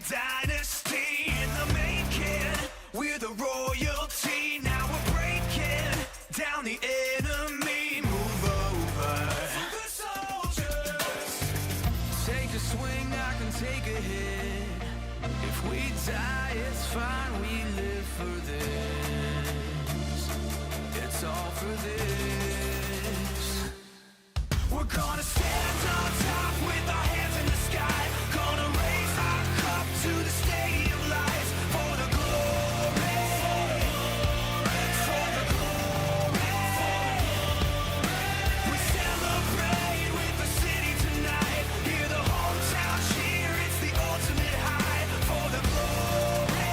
dynasty in the making. We're the royalty. Now we're breaking down the enemy. Move over. For the soldiers. Take a swing, I can take a hit. If we die, it's fine. We live for this. It's all for this. We're gonna stand on top with our hands in the sky. Gonna raise our cup to the stadium lights. For the glory, for the glory. We celebrate with the city tonight. Hear the hometown cheer, it's the ultimate high. For the glory,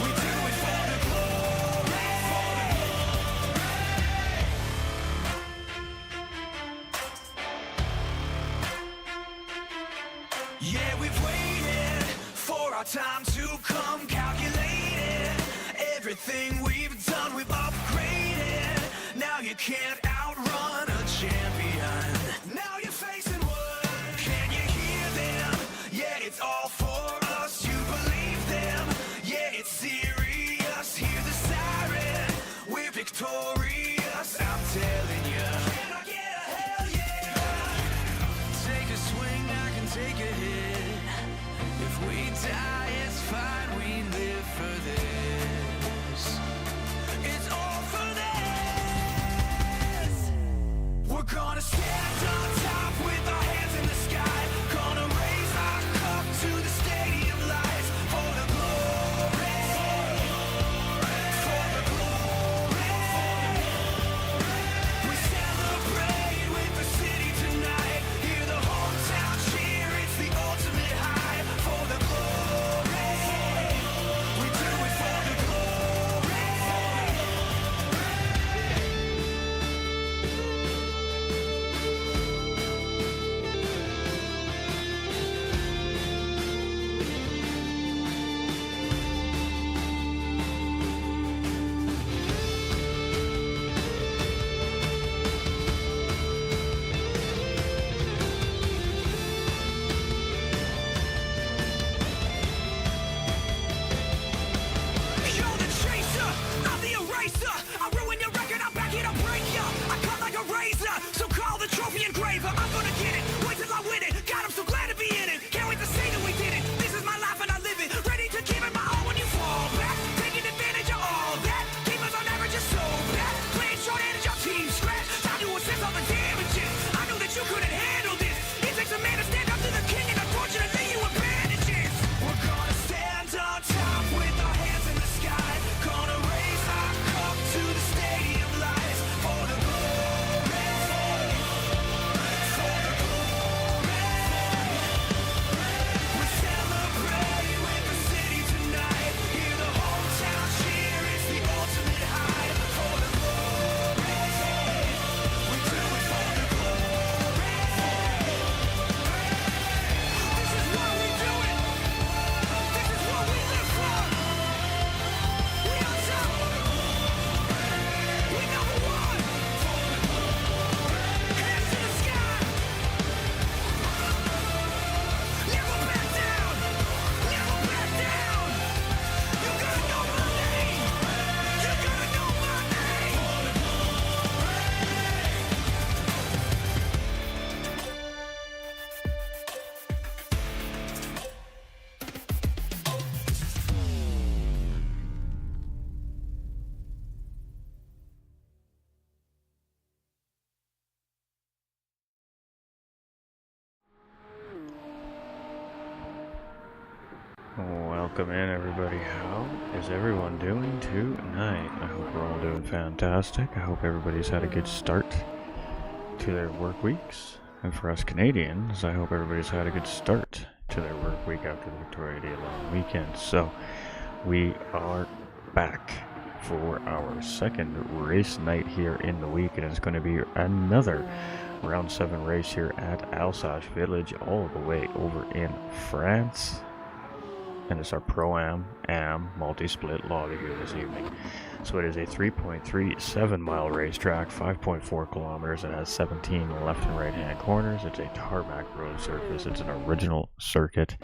we do it for the glory. Yeah, we've waited for our time to come, calculated everything we've done, we've upgraded. Now you can't outrun a champion. Now you're facing one. Can you hear them? Yeah, it's all for us. You believe them? Yeah, it's serious. Hear the siren. We're victorious. I'm telling you. Can I get a hell yeah? Take a swing, I can take a hit. If we die, it's fine. We live for this. It's all for this. We're gonna stand on top with our hands in the sky. Gonna raise our cup to the stadium lights. For the glory, for the glory. We celebrate with the city tonight. Hear the hometown cheer, it's the ultimate high. For the glory, we do it for the glory. You're the chaser, I'm the eraser. I ruin your record, I'm back here to break ya. I cut like a razor, so call the trophy engraver. I'm gonna get it, wait till I win it. God, I'm so glad to be in it. Can't wait to say that we did it. This is my life and I live it. Ready to give it my all when you fall back. Taking advantage of all that. Demons on average are so bad. Playing short-handed, your team scratch. Time to assess all the damages. I knew that you couldn't handle this. It takes a man to stand up to the king, and unfortunately you were bandages. We're gonna stand on top with our hands in the sky. Gonna raise our cup to the stadium lights. For the glory, for the glory. We celebrate with the city tonight. Hear the hometown cheer, it's the ultimate high. For the glory, we do it for the glory. This is why we do it. This is what we live for. We on top. We number one. Hands to the sky. Never back down. Never back down. You're gonna know my name. You're gonna know my name. Welcome in, everybody. How is everyone doing tonight? I hope we're all doing fantastic. I hope everybody's had a good start to their work weeks. And for us Canadians, I hope everybody's had a good start to their work week after the Victoria Day long weekend. So we are back for our second race night here in the week, and it's going to be another round 7 race here at Alsace Village, all the way over in France. And it's our Pro-Am multi-split lobby here this evening. So it is a 3.37 mile racetrack, 5.4 kilometers. It has 17 left and right hand corners. It's a tarmac road surface. It's an original circuit.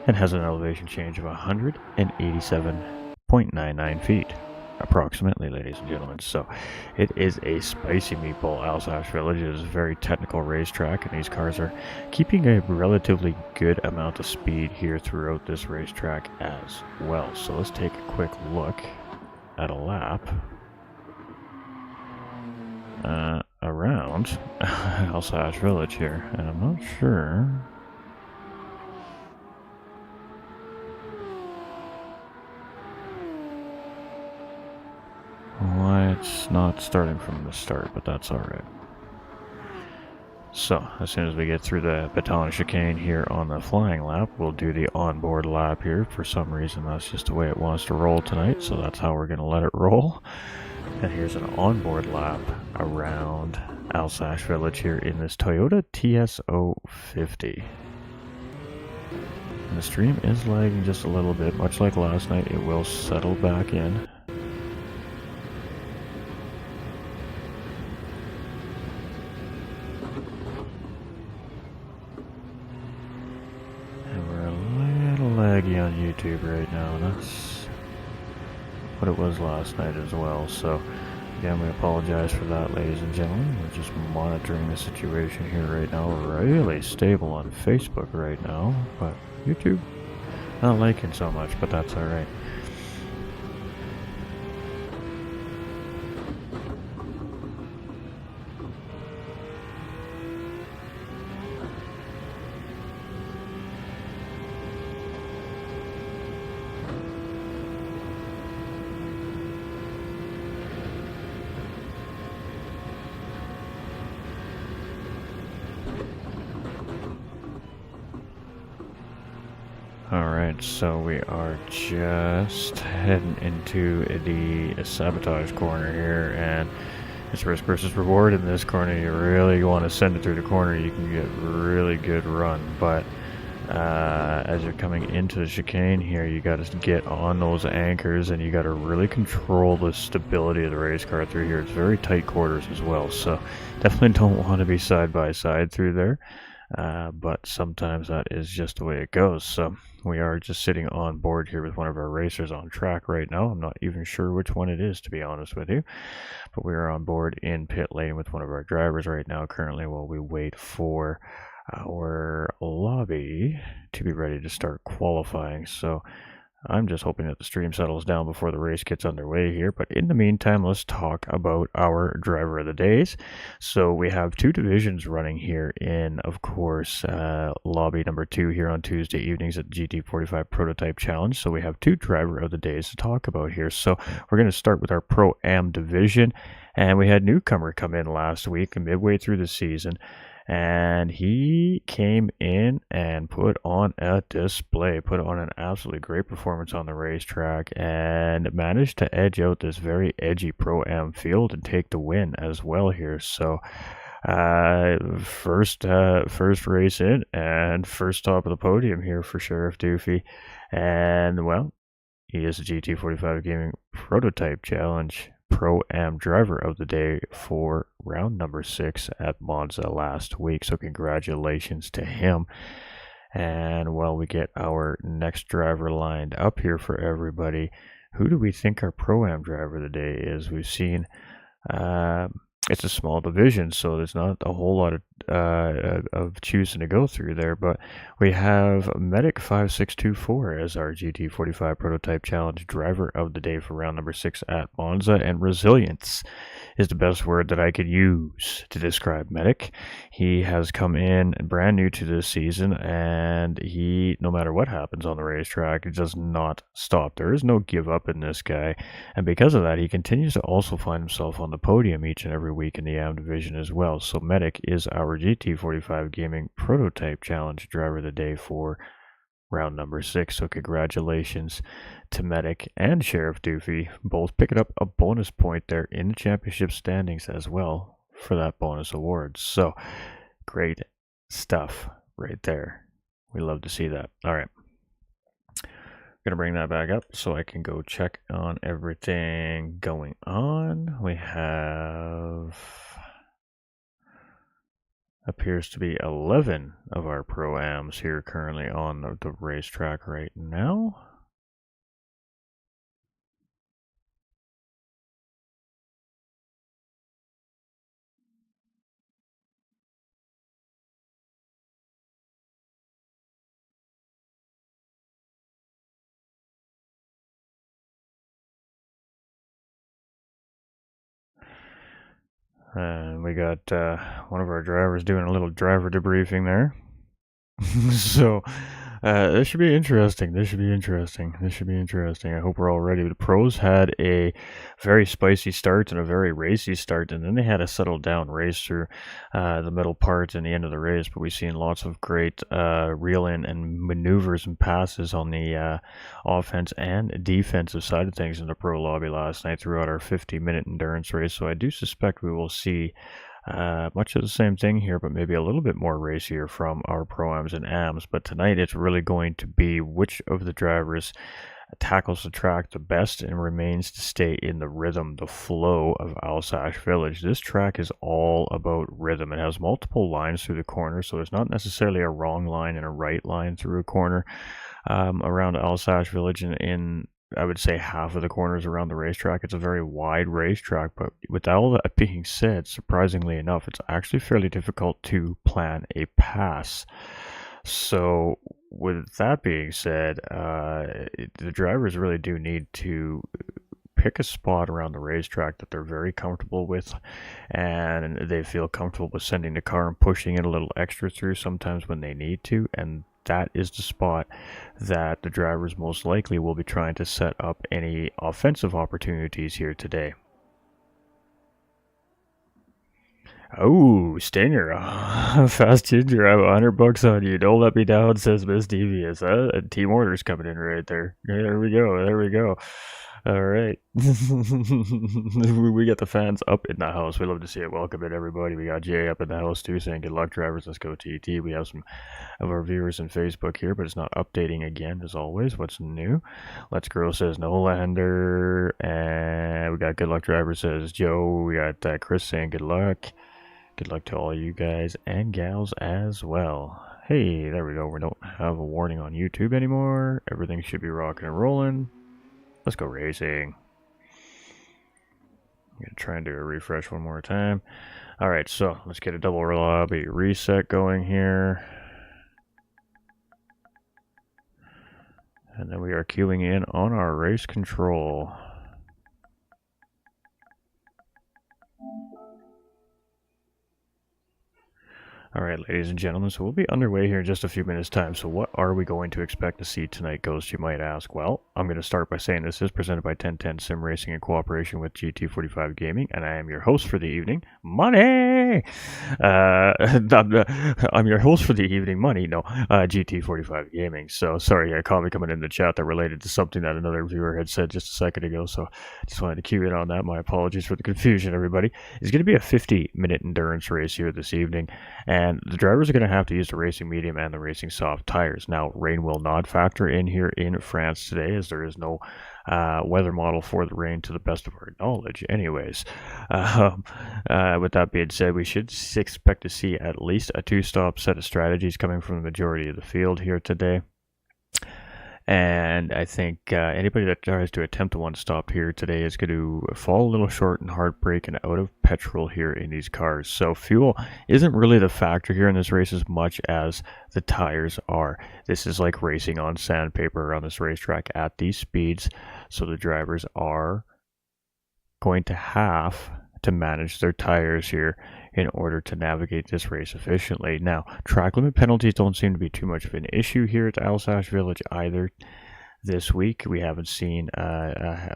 and has an elevation change of 187.99 feet. Approximately, ladies and gentlemen. So it is a spicy meatball. Alsace Village is a very technical racetrack, and these cars are keeping a relatively good amount of speed here throughout this racetrack as well. So let's take a quick look at a lap around Alsace Village here, and I'm not sure why it's not starting from the start, but that's alright. So, as soon as we get through the baton chicane here on the flying lap, we'll do the onboard lap here. For some reason, that's just the way it wants to roll tonight, so that's how we're going to let it roll. And here's an onboard lap around Alsace Village here in this Toyota TS050. And the stream is lagging just a little bit, much like last night. It will settle back in. Laggy on YouTube right now. That's what it was last night as well. So again, we apologize for that, ladies and gentlemen. We're just monitoring the situation here right now. We're really stable on Facebook right now, but YouTube not liking so much, but that's alright. Alright, so we are just heading into the sabotage corner here, and it's risk versus reward. In this corner, you really want to send it through the corner, you can get really good run, but as you're coming into the chicane here, you got to get on those anchors, and you got to really control the stability of the race car through here. It's very tight quarters as well, so definitely don't want to be side by side through there. But sometimes that is just the way it goes. So we are just sitting on board here with one of our racers on track right now. I'm not even sure which one it is, to be honest with you, but we are on board in pit lane with one of our drivers right now currently while we wait for our lobby to be ready to start qualifying. So I'm just hoping that the stream settles down before the race gets underway here. But in the meantime, let's talk about our driver of the days. So we have two divisions running here in, of course, lobby number 2 here on Tuesday evenings at GT45 Prototype Challenge. So we have two driver of the days to talk about here. So we're going to start with our Pro-Am division. And we had a newcomer come in last week, midway through the season. And he came in and put on a display, put on an absolutely great performance on the racetrack, and managed to edge out this very edgy Pro-Am field and take the win as well here. So first race in and first top of the podium here for Sheriff Doofy. And well, he is a GT45 Gaming Prototype Challenge Pro-Am driver of the day for round number 6 at Monza last week. So congratulations to him. And while we get our next driver lined up here for everybody, who do we think our Pro-Am driver of the day is? We've seen it's a small division, so there's not a whole lot of choosing to go through there, but we have Medic 5624 as our GT45 Prototype Challenge driver of the day for round number 6 at Monza, and resilience is the best word that I could use to describe Medic. He has come in brand new to this season, and he, no matter what happens on the racetrack, does not stop. There is no give up in this guy, and because of that, he continues to also find himself on the podium each and every week in the AM division as well. So Medic is our GT45 Gaming Prototype Challenge driver of the day for round number 6. So congratulations to Medic and Sheriff Doofy, both picking up a bonus point there in the championship standings as well for that bonus award. So great stuff right there. We love to see that. All right. Gonna bring that back up so I can go check on everything going on. We have appears to be 11 of our Pro-Ams here currently on the racetrack right now. And we got one of our drivers doing a little driver debriefing there. So this should be interesting. This should be interesting. This should be interesting. I hope we're all ready. The pros had a very spicy start and a very racy start, and then they had a settled down race through the middle part and the end of the race. But we've seen lots of great reel-in and maneuvers and passes on the offense and defensive side of things in the pro lobby last night throughout our 50-minute endurance race. So I do suspect we will see much of the same thing here, but maybe a little bit more racier from our Pro-Ams and AMs. But tonight it's really going to be which of the drivers tackles the track the best and remains to stay in the rhythm, the flow of Alsace Village. This track is all about rhythm. It has multiple lines through the corner, so there's not necessarily a wrong line and a right line through a corner around Alsace Village. In I would say half of the corners around the racetrack. It's a very wide racetrack, but with all that being said, surprisingly enough, it's actually fairly difficult to plan a pass. So with that being said, the drivers really do need to pick a spot around the racetrack that they're very comfortable with, and they feel comfortable with sending the car and pushing it a little extra through sometimes when they need to, and that is the spot that the drivers most likely will be trying to set up any offensive opportunities here today. Oh, Stinger. Fast Ginger, I have $100 on you. Don't let me down, says Miss Devious. Team orders coming in right there. There we go. There we go. All right. We got the fans up in the house. We love to see it. Welcome in, everybody. We got Jay up in the house, too, saying good luck, drivers. Let's go TT. We have some of our viewers on Facebook here, but it's not updating again, as always. What's new? Let's Girl says no lander. And we got good luck, drivers, says Joe. We got Chris saying good luck. Good luck to all you guys and gals as well. Hey, there we go. We don't have a warning on YouTube anymore. Everything should be rocking and rolling. Let's go racing. I'm going to try and do a refresh one more time. Alright, so let's get a double lobby reset going here. And then we are queuing in on our race control. Alright, ladies and gentlemen, so we'll be underway here in just a few minutes' time. So what are we going to expect to see tonight, Ghost, you might ask? Well, I'm going to start by saying this is presented by 1010 Simracing in cooperation with GT45 Gaming, and I am your host for the evening, Money! I'm your host for the evening, Money, no, GT45 Gaming. So, sorry, I caught me coming in the chat that related to something that another viewer had said just a second ago, so just wanted to cue in on that. My apologies for the confusion, everybody. It's going to be a 50-minute endurance race here this evening, and the drivers are going to have to use the racing medium and the racing soft tires. Now, rain will not factor in here in France today, as there is no weather model for the rain to the best of our knowledge anyways. With that being said, we should expect to see at least a two-stop set of strategies coming from the majority of the field here today. And I think anybody that tries to attempt a one-stop here today is going to fall a little short and heartbreak and out of petrol here in these cars. So fuel isn't really the factor here in this race as much as the tires are. This is like racing on sandpaper on this racetrack at these speeds. So the drivers are going to have to manage their tires here in order to navigate this race efficiently. Now, track limit penalties don't seem to be too much of an issue here at Alsace Village either this week. We haven't seen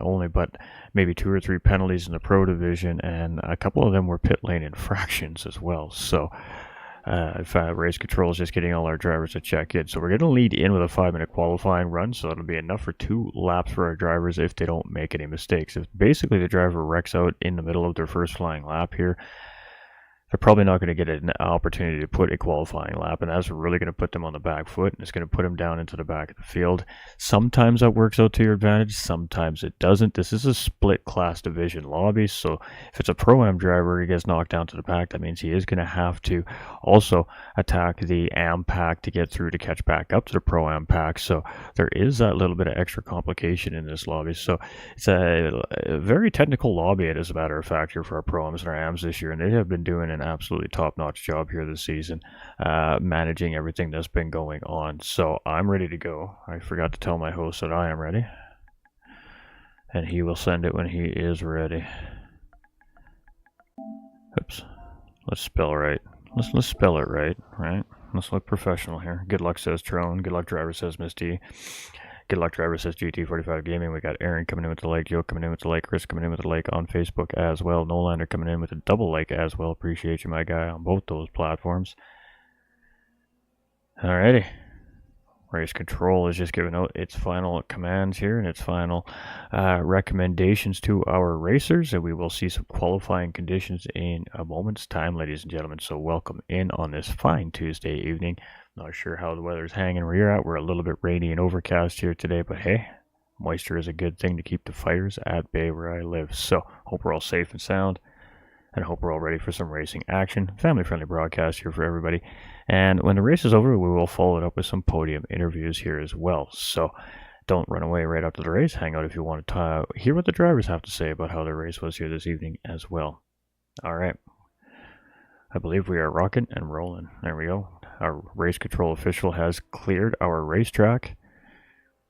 only but maybe 2 or 3 penalties in the Pro Division, and a couple of them were pit lane infractions as well. So, race control is just getting all our drivers to check in. So we're going to lead in with a 5-minute qualifying run, so that'll be enough for 2 laps for our drivers if they don't make any mistakes. If basically the driver wrecks out in the middle of their first flying lap here, they're probably not going to get an opportunity to put a qualifying lap, and that's really going to put them on the back foot, and it's going to put them down into the back of the field. Sometimes that works out to your advantage, sometimes it doesn't. This is a split class division lobby, so if it's a Pro-Am driver, he gets knocked down to the back, that means he is going to have to also attack the Am pack to get through to catch back up to the Pro-Am pack, so there is that little bit of extra complication in this lobby. So it's a very technical lobby, as a matter of fact, here for our Pro-Ams and our Ams this year, and they have been doing an absolutely top-notch job here this season, managing everything that's been going on. So I'm ready to go. I forgot to tell my host that I am ready, and he will send it when he is ready. Oops. Let's spell right. Let's spell it right, right? Let's look professional here. Good luck, says Trone. Good luck, driver, says Miss D. Good luck, driver, says GT45 Gaming. We got Aaron coming in with the like, Joe coming in with the like, Chris coming in with the like on Facebook as well. Nolander coming in with a double like as well. Appreciate you, my guy, on both those platforms. Alrighty. Race Control is just giving out its final commands here and its final recommendations to our racers, and we will see some qualifying conditions in a moment's time, ladies and gentlemen. So welcome in on this fine Tuesday evening. Not sure how the weather's hanging where you're at. We're a little bit rainy and overcast here today, but hey, moisture is a good thing to keep the fires at bay where I live. So hope we're all safe and sound, and hope we're all ready for some racing action. Family-friendly broadcast here for everybody. And when the race is over, we will follow it up with some podium interviews here as well. So don't run away right after the race. Hang out if you want to hear what the drivers have to say about how their race was here this evening as well. All right. I believe we are rocking and rolling. There we go. Our race control official has cleared our racetrack.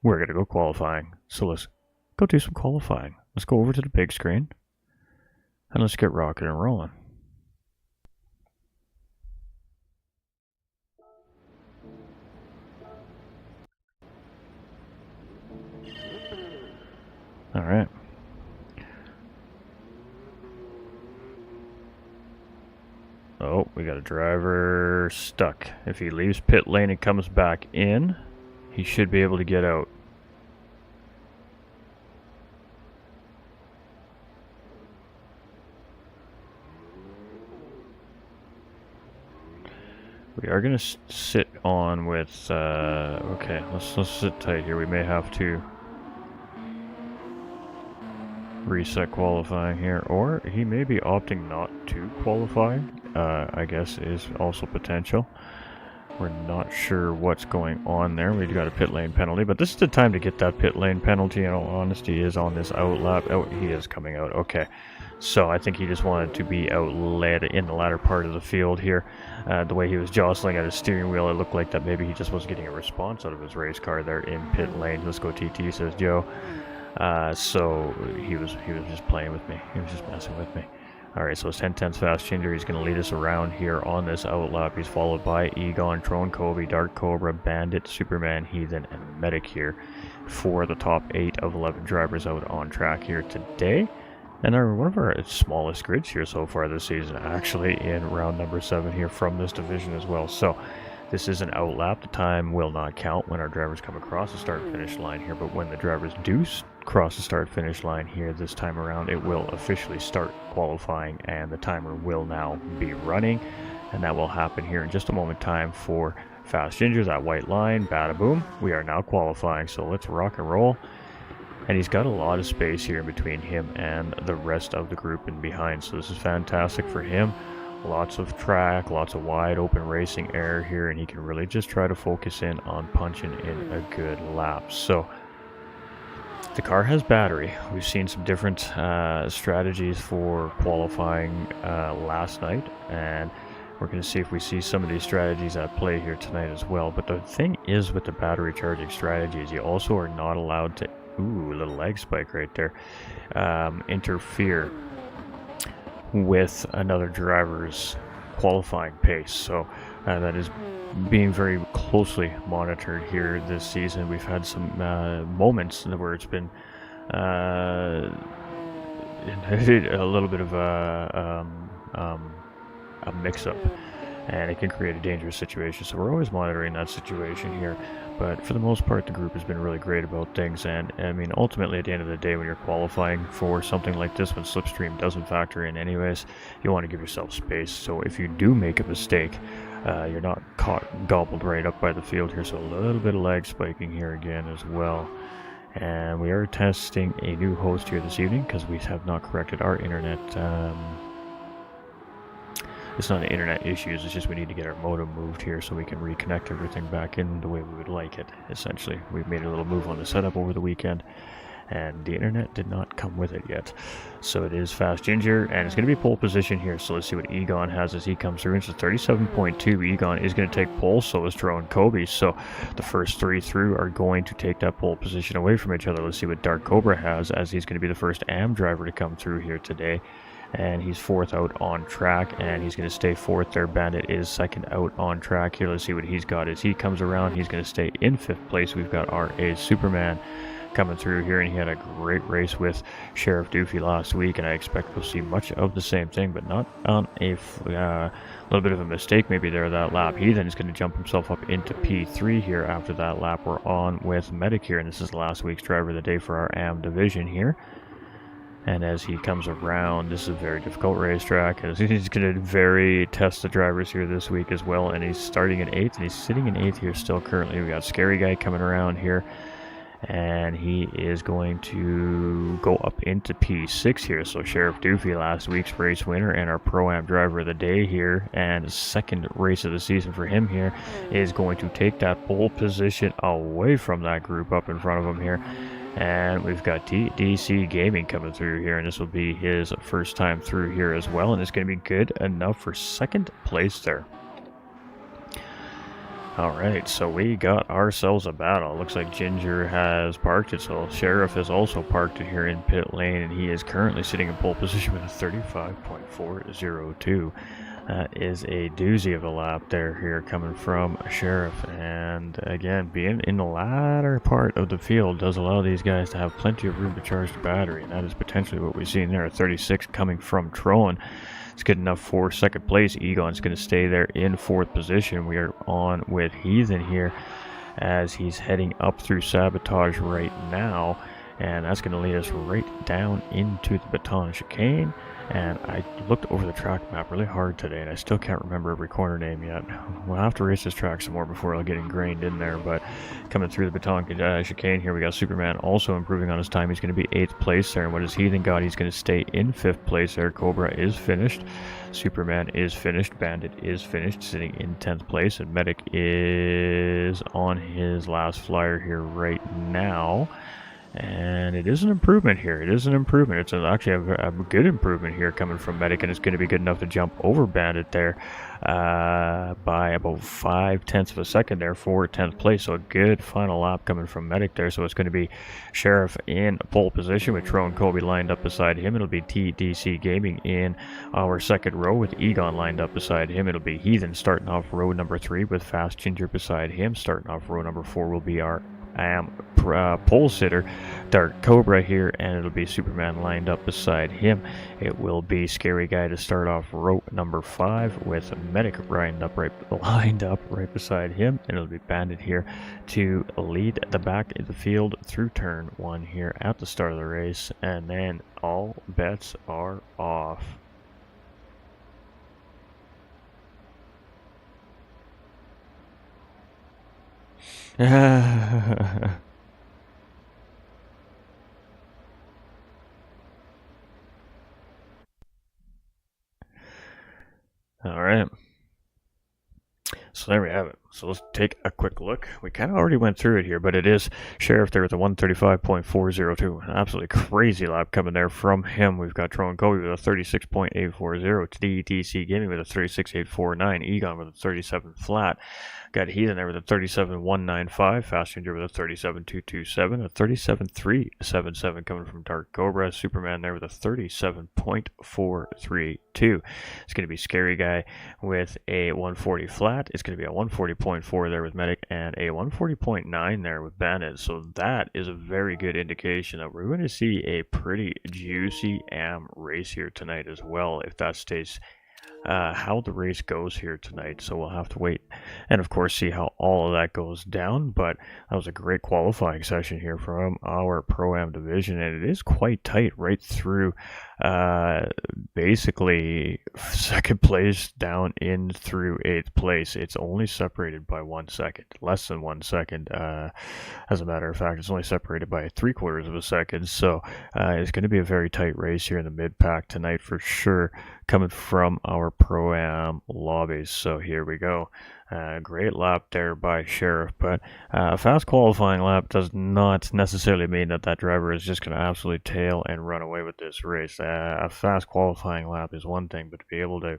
We're going to go qualifying. So let's go do some qualifying. Let's go over to the big screen, and let's get rocking and rolling. All right. Oh, we got a driver stuck. If he leaves pit lane and comes back in, he should be able to get out. We are going to sit on with, okay, let's sit tight here. We may have to reset qualifying here, or he may be opting not to qualify, I guess is also potential. We're not sure what's going on there. We've got a pit lane penalty, but this is the time to get that pit lane penalty, in all honesty, is on this out lap. Oh, he is coming out. Okay. So I think he just wanted to be outled in the latter part of the field here. The way he was jostling at his steering wheel, it looked like that maybe he just wasn't getting a response out of his race car there in pit lane. Let's go TT, says Joe. So he was just playing with me. He was just messing with me. Alright, so it's 10 tenths fast changer. He's going to lead us around here on this outlap. He's followed by Egon, Trone, Kobe, Dark Cobra, Bandit, Superman, Heathen, and Medic here for the top 8 of 11 drivers out on track here today. And one of our smallest grids here so far this season, actually, in round number 7 here from this division as well. So this is an outlap. The time will not count when our drivers come across the start-finish line here, but when the drivers do cross the start-finish line here this time around, it will officially start qualifying, and the timer will now be running, and that will happen here in just a moment time for Fast Ginger. That white line, bada boom, we are now qualifying, so let's rock and roll. And he's got a lot of space here in between him and the rest of the group in behind, so this is fantastic for him. Lots of track, lots of wide open racing air here, and he can really just try to focus in on punching in a good lap. So the car has battery. We've seen some different strategies for qualifying last night, and we're going to see if we see some of these strategies at play here tonight as well. But the thing is with the battery charging strategies, you also are not allowed to, ooh, a little leg spike right there, interfere with another driver's qualifying pace. So that is being very closely monitored here this season. We've had some moments where it's been a little bit of a mix-up, and it can create a dangerous situation. So we're always monitoring that situation here. But for the most part, the group has been really great about things. And I mean, ultimately, at the end of the day, when you're qualifying for something like this, when slipstream doesn't factor in anyways, you want to give yourself space. So if you do make a mistake, you're not gobbled right up by the field here. So a little bit of lag spiking here again as well. And we are testing a new host here this evening because we have not corrected our internet. It's not an internet issues, it's just we need to get our modem moved here so we can reconnect everything back in the way we would like it, essentially. We've made a little move on the setup over the weekend, and the internet did not come with it yet. So it is Fast Ginger, and it's going to be pole position here. So let's see what Egon has as he comes through. It's 37.2. Egon is going to take pole, so is Drone Kobe. So the first three through are going to take that pole position away from each other. Let's see what Dark Cobra has, as he's going to be the first AM driver to come through here today. And he's fourth out on track, and he's going to stay fourth there. Bandit is second out on track here. Let's see what he's got as he comes around. He's going to stay in fifth place. We've got R.A. Superman coming through here, and he had a great race with Sheriff Doofy last week, and I expect we'll see much of the same thing, but not on a little bit of a mistake maybe there that lap. Heathen is going to jump himself up into P3 here after that lap. We're on with Medic here, and this is last week's driver of the day for our AM division here. And as he comes around, this is a very difficult racetrack, and he's going to test the drivers here this week as well. And he's starting in 8th, and he's sitting in 8th here still currently. We got Scary Guy coming around here, and he is going to go up into P6 here. So Sheriff Doofy, last week's race winner and our Pro-Am driver of the day here, and second race of the season for him here, is going to take that pole position away from that group up in front of him here. And we've got DC Gaming coming through here, and this will be his first time through here as well, and it's going to be good enough for second place there. Alright, so we got ourselves a battle. Looks like Ginger has parked it, so Sheriff has also parked it here in pit lane, and he is currently sitting in pole position with a 35.402. That is a doozy of a lap there here coming from Sheriff, and again, being in the latter part of the field does allow these guys to have plenty of room to charge the battery, and that is potentially what we've seen there. 36 coming from Troen. It's good enough for second place. Egon's going to stay there in fourth position. We are on with Heathen here as he's heading up through Sabotage right now, and that's going to lead us right down into the Baton Chicane. And I looked over the track map really hard today, and I still can't remember every corner name yet. We'll have to race this track some more before I'll get ingrained in there. But coming through the Baton Chicane here, we got Superman also improving on his time. He's going to be 8th place there. And what has Heathen got? He's going to stay in 5th place there. Cobra is finished. Superman is finished. Bandit is finished, sitting in 10th place. And Medic is on his last flyer here right now. And it is an improvement here. It is an improvement. It's actually a good improvement here coming from Medic, and it's going to be good enough to jump over Bandit there by about 5/10 of a second there for 10th place. So a good final lap coming from Medic there. So it's going to be Sheriff in pole position with Tro and Kobe lined up beside him. It'll be TDC Gaming in our second row with Egon lined up beside him. It'll be Heathen starting off row number 3 with Fast Ginger beside him. Starting off row number 4 will be our pole sitter Dark Cobra here, and it'll be Superman lined up beside him. It will be Scary Guy to start off row number 5 with Medic lined up right beside him, and it'll be Bandit here to lead the back of the field through turn 1 here at the start of the race, and then all bets are off. All right. So there we have it. So let's take a quick look. We kind of already went through it here, but it is Sheriff there with a 135.402. An absolutely crazy lap coming there from him. We've got Tro and Kobe with a 36.840. DTC Gaming with a 36.849. Egon with a 37 flat. Got Heathen there with a 37.195. Fast Ginger with a 37.227. A 37.377 coming from Dark Cobra. Superman there with a 37.432. It's going to be Scary Guy with a 140 flat. It's going to be a 140.4 there with Medic and a 140.9 there with Bandit. So that is a very good indication that we're going to see a pretty juicy AM race here tonight as well, if that stays how the race goes here tonight. So we'll have to wait and, of course, see how all of that goes down. But that was a great qualifying session here from our Pro-Am division, and it is quite tight right through basically second place down in through 8th place. It's only separated by 1 second, less than 1 second. As a matter of fact, it's only separated by 3/4 of a second. So it's going to be a very tight race here in the mid-pack tonight for sure, coming from our Pro-Am lobbies. So here we go. Great lap there by Sheriff, but a fast qualifying lap does not necessarily mean that that driver is just going to absolutely tail and run away with this race. A fast qualifying lap is one thing, but to be able to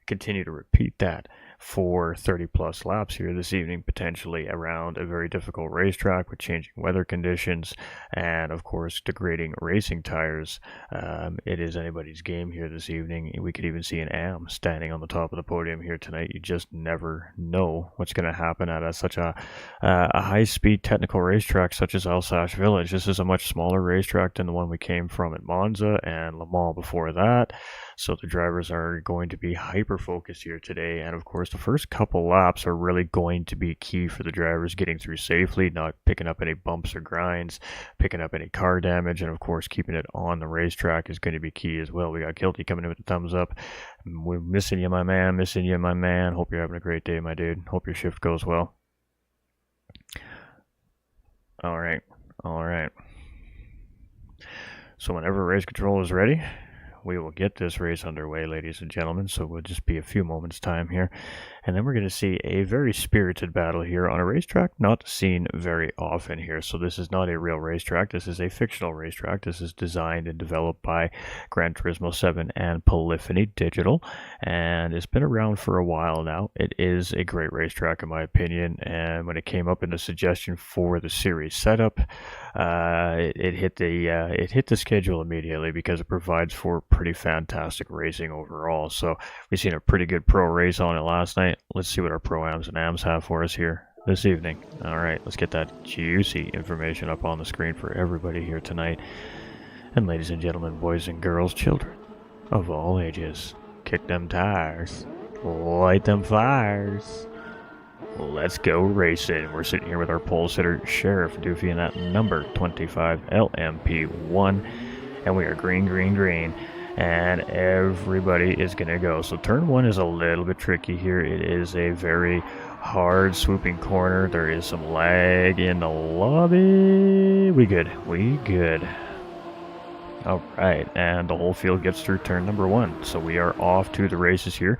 continue to repeat that for 30 plus laps here this evening, potentially around a very difficult racetrack with changing weather conditions and, of course, degrading racing tires. It is anybody's game here this evening. We could even see an AM standing on the top of the podium here tonight. You just never know what's going to happen at such a high-speed technical racetrack such as Alsace Village. This is a much smaller racetrack than the one we came from at Monza and Le Mans before that. So the drivers are going to be hyper-focused here today. And, of course, the first couple laps are really going to be key for the drivers getting through safely, not picking up any bumps or grinds, picking up any car damage, and, of course, keeping it on the racetrack is going to be key as well. We got Kilty coming in with the thumbs up. We're missing you, my man. Missing you, my man. Hope you're having a great day, my dude. Hope your shift goes well. All right. So whenever race control is ready, we will get this race underway, ladies and gentlemen. So we'll just be a few moments time here. And then we're going to see a very spirited battle here on a racetrack not seen very often here. So this is not a real racetrack. This is a fictional racetrack. This is designed and developed by Gran Turismo 7 and Polyphony Digital. And it's been around for a while now. It is a great racetrack in my opinion. And when it came up in the suggestion for the series setup, it hit the schedule immediately because it provides for pretty fantastic racing overall. So we've seen a pretty good pro race on it last night. Let's see what our Pro-Ams and AMs have for us here this evening. All right, let's get that juicy information up on the screen for everybody here tonight. And ladies and gentlemen, boys and girls, children of all ages, kick them tires, light them fires. Let's go racing. We're sitting here with our pole sitter, Sheriff Doofy, and that number 25 LMP1. And we are green. And everybody is going to go. So turn 1 is a little bit tricky here. It is a very hard swooping corner. There is some lag in the lobby. We good. All right, and the whole field gets through turn number 1. So we are off to the races here.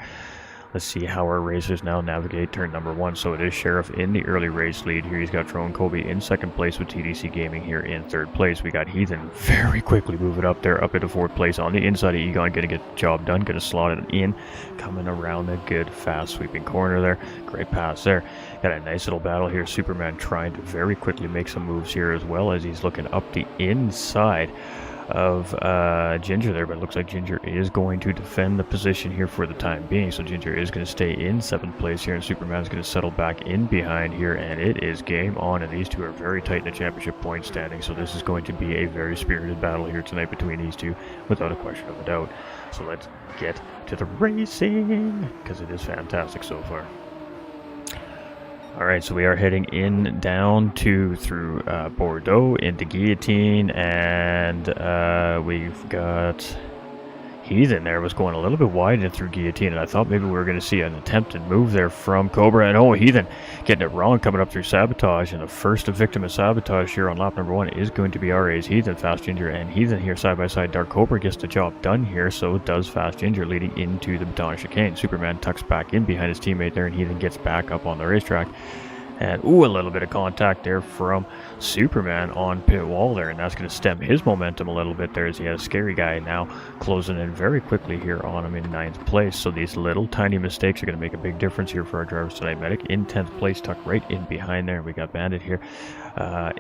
Let's see how our racers now navigate turn number 1. So it is Sheriff in the early race lead here. He's got Drone Kobe in second place with TDC Gaming here in third place. We got Heathen very quickly moving up there, up into fourth place on the inside of Egon. Going to get the job done, going to slot it in, coming around a good fast sweeping corner there. Great pass there. Got a nice little battle here. Superman trying to very quickly make some moves here as well as he's looking up the inside of Ginger there, but it looks like Ginger is going to defend the position here for the time being. So Ginger is going to stay in 7th place here, and Superman is going to settle back in behind here, and it is game on, and these two are very tight in the championship point standing. So this is going to be a very spirited battle here tonight between these two, without a question of a doubt. So let's get to the racing, because it is fantastic so far. All right, so we are heading down through Bordeaux into Guillotine, and we've got Heathen there was going a little bit wide in through Guillotine, and I thought maybe we were going to see an attempted move there from Cobra, and Heathen getting it wrong, coming up through Sabotage, and the first victim of Sabotage here on lap number 1 is going to be RA's Heathen. Fast Ginger and Heathen here side by side. Dark Cobra gets the job done here, so does Fast Ginger, leading into the Baton Chicane. Superman tucks back in behind his teammate there, and Heathen gets back up on the racetrack. And, a little bit of contact there from Superman on pit wall there, and that's going to stem his momentum a little bit there as he has a Scary Guy now closing in very quickly here on him in 9th place. So these little tiny mistakes are going to make a big difference here for our drivers tonight. Medic in 10th place, tucked right in behind there. We got Bandit here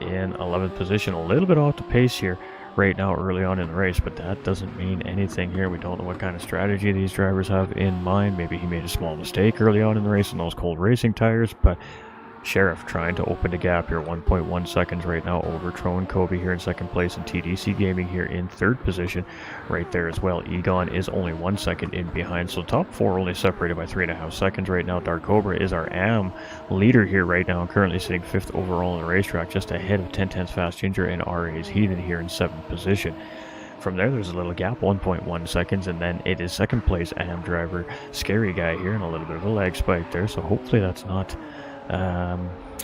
in 11th position, a little bit off the pace here right now early on in the race, but that doesn't mean anything here. We don't know what kind of strategy these drivers have in mind. Maybe he made a small mistake early on in the race on those cold racing tires, but Sheriff trying to open the gap here, 1.1 seconds right now over Tro Kobe here in second place, and TDC Gaming here in third position right there as well. Egon is only 1 second in behind, so top four only separated by 3.5 seconds right now. Dark Cobra is our AM leader here right now, currently sitting 5th overall on the racetrack, just ahead of 10 Tenths Fast Ginger and RA's Heathen here in 7th position. From there, there's a little gap, 1.1 seconds, and then it is second place AM driver Scary Guy here, and a little bit of a lag spike there, so hopefully that's not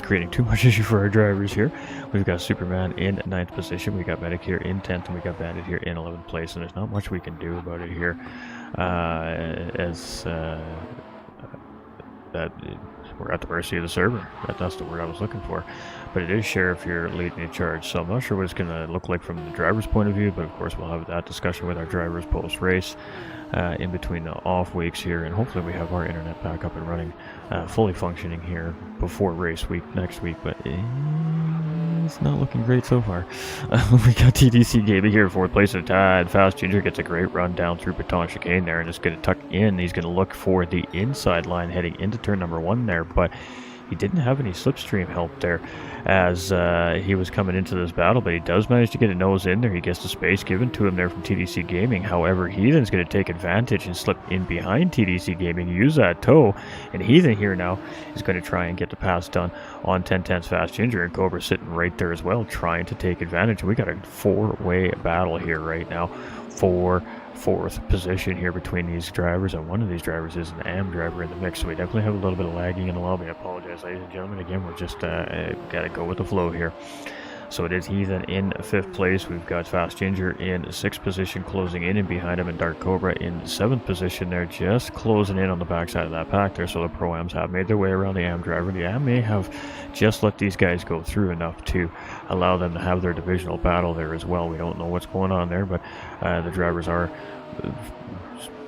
creating too much issue for our drivers here. We've got Superman in 9th position, we got Medic here in 10th, and we got Bandit here in 11th place, and there's not much we can do about it here, that we're at the mercy of the server. That's the word I was looking for. But it is Sheriff here leading the charge, so I'm not sure what it's going to look like from the driver's point of view, but of course we'll have that discussion with our drivers post-race in between the off weeks here, and hopefully we have our internet back up and running, fully functioning here before race week next week, but it's not looking great so far. We got TDC Gaming here in 4th place at a time. Fast Ginger gets a great run down through Baton Chicane there, and it's going to tuck in. He's going to look for the inside line heading into turn number 1 there, but he didn't have any slipstream help there as he was coming into this battle, but he does manage to get a nose in there. He gets the space given to him there from TDC Gaming. However, Heathen's going to take advantage and slip in behind TDC Gaming, use that toe, and Heathen here now is going to try and get the pass done on 10 Tenths Fast Ginger, and Cobra sitting right there as well, trying to take advantage. We got a 4-way battle here right now for 4th position here between these drivers, and one of these drivers is an AM driver in the mix, so we definitely have a little bit of lagging in the lobby. I apologize, ladies and gentlemen. Again, we're just gotta go with the flow here. So it is Heathen in 5th place. We've got Fast Ginger in 6th position, closing in and behind him, and Dark Cobra in 7th position there, just closing in on the backside of that pack there. So the Pro-Ams have made their way around the AM driver. The AM may have just let these guys go through enough to allow them to have their divisional battle there as well. We don't know what's going on there, but the drivers are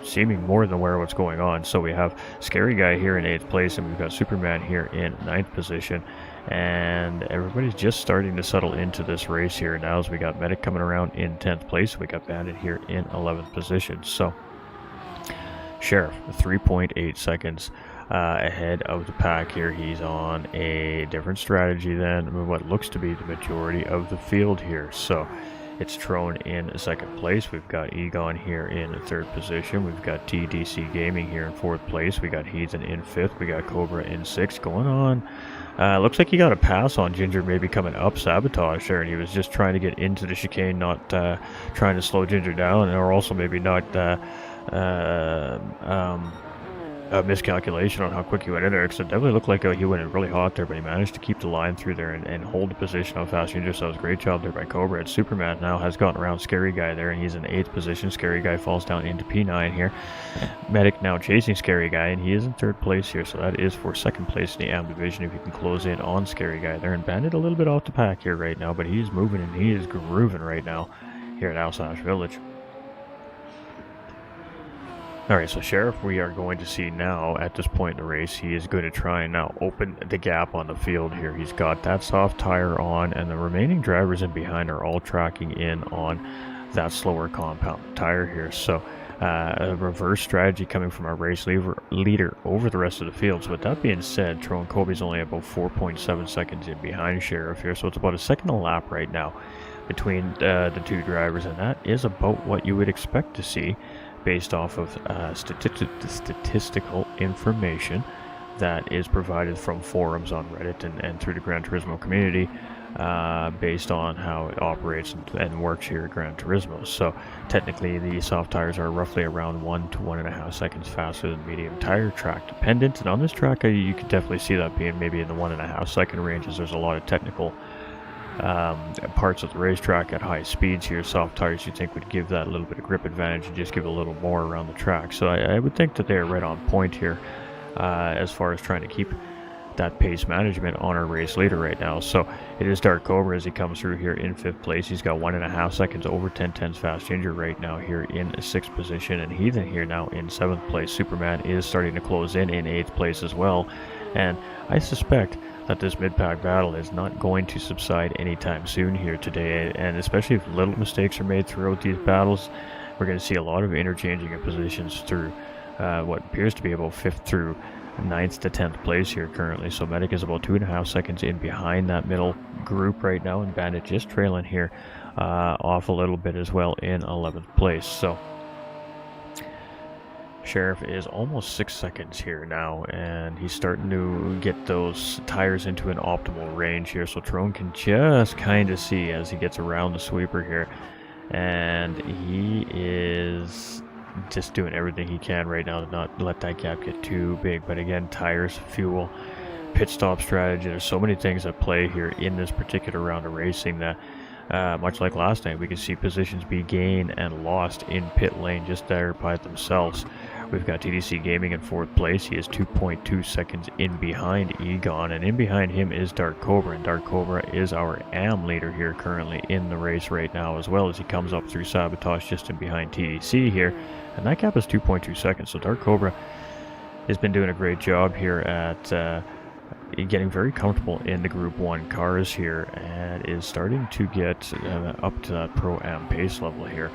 seeming more than aware of what's going on. So we have Scary Guy here in 8th place, and we've got Superman here in 9th position, and everybody's just starting to settle into this race here now, as we got Medic coming around in 10th place. We got Bandit here in 11th position. So Sheriff 3.8 seconds ahead of the pack here. He's on a different strategy than what looks to be the majority of the field here. So it's Trone in 2nd place. We've got Egon here in 3rd position. We've got TDC Gaming here in 4th place. We got Heathen in 5th. We got Cobra in 6th. Going on. Looks like he got a pass on Ginger, maybe coming up Sabotage there, and he was just trying to get into the chicane, not trying to slow Ginger down, or also maybe not a miscalculation on how quick he went in there, because it definitely looked like he went in really hot there, but he managed to keep the line through there and hold the position on Fast Ginger, so it was a great job there by Cobra. And Superman now has gotten around Scary Guy there, and he's in 8th position. Scary Guy falls down into P9 here. Medic now chasing Scary Guy, and he is in 3rd place here, so that is for 2nd place in the AM division if you can close in on Scary Guy there. And Bandit a little bit off the pack here right now, but he's moving and he is grooving right now here at Alsace Village. Alright, so Sheriff we are going to see now at this point in the race. He is going to try and now open the gap on the field here. He's got that soft tire on, and the remaining drivers in behind are all tracking in on that slower compound tire here. So a reverse strategy coming from our race leader over the rest of the field. So with that being said, Tro Kobe's only about 4.7 seconds in behind Sheriff here, so it's about a second a lap right now between the two drivers, and that is about what you would expect to see based off of statistical information that is provided from forums on Reddit and through the Gran Turismo community, based on how it operates and works here at Gran Turismo. So technically the soft tires are roughly around 1 to 1.5 seconds faster than medium tire, track dependent, and on this track you could definitely see that being maybe in the 1.5 second ranges. There's a lot of technical parts of the racetrack at high speeds here. Soft tires you think would give that a little bit of grip advantage and just give a little more around the track. So I would think that they're right on point here as far as trying to keep that pace management on our race leader right now. So it is Dark Cobra as he comes through here in 5th place. He's got 1.5 seconds over 10 Tenths Fast Ginger right now here in 6th position, and Heathen here now in 7th place. Superman is starting to close in 8th place as well, and I suspect that this mid-pack battle is not going to subside anytime soon here today, and especially if little mistakes are made throughout these battles, we're going to see a lot of interchanging of positions through what appears to be about 5th through 9th to 10th place here currently. So Medic is about 2.5 seconds in behind that middle group right now, and Bandit just trailing here off a little bit as well in 11th place. So Sheriff is almost 6 seconds here now, and he's starting to get those tires into an optimal range here. So Trone can just kind of see as he gets around the sweeper here, and he is just doing everything he can right now to not let that gap get too big. But again, tires, fuel, pit stop strategy, there's so many things at play here in this particular round of racing that much like last night, we can see positions be gained and lost in pit lane just there by themselves. We've got TTC Gaming in 4th place. He is 2.2 seconds in behind Egon, and in behind him is Dark Cobra, and Dark Cobra is our AM leader here currently in the race right now, as well as he comes up through Sabotage just in behind TTC here, and that gap is 2.2 seconds. So Dark Cobra has been doing a great job here at getting very comfortable in the Group 1 cars here, and is starting to get up to that Pro-Am pace level here.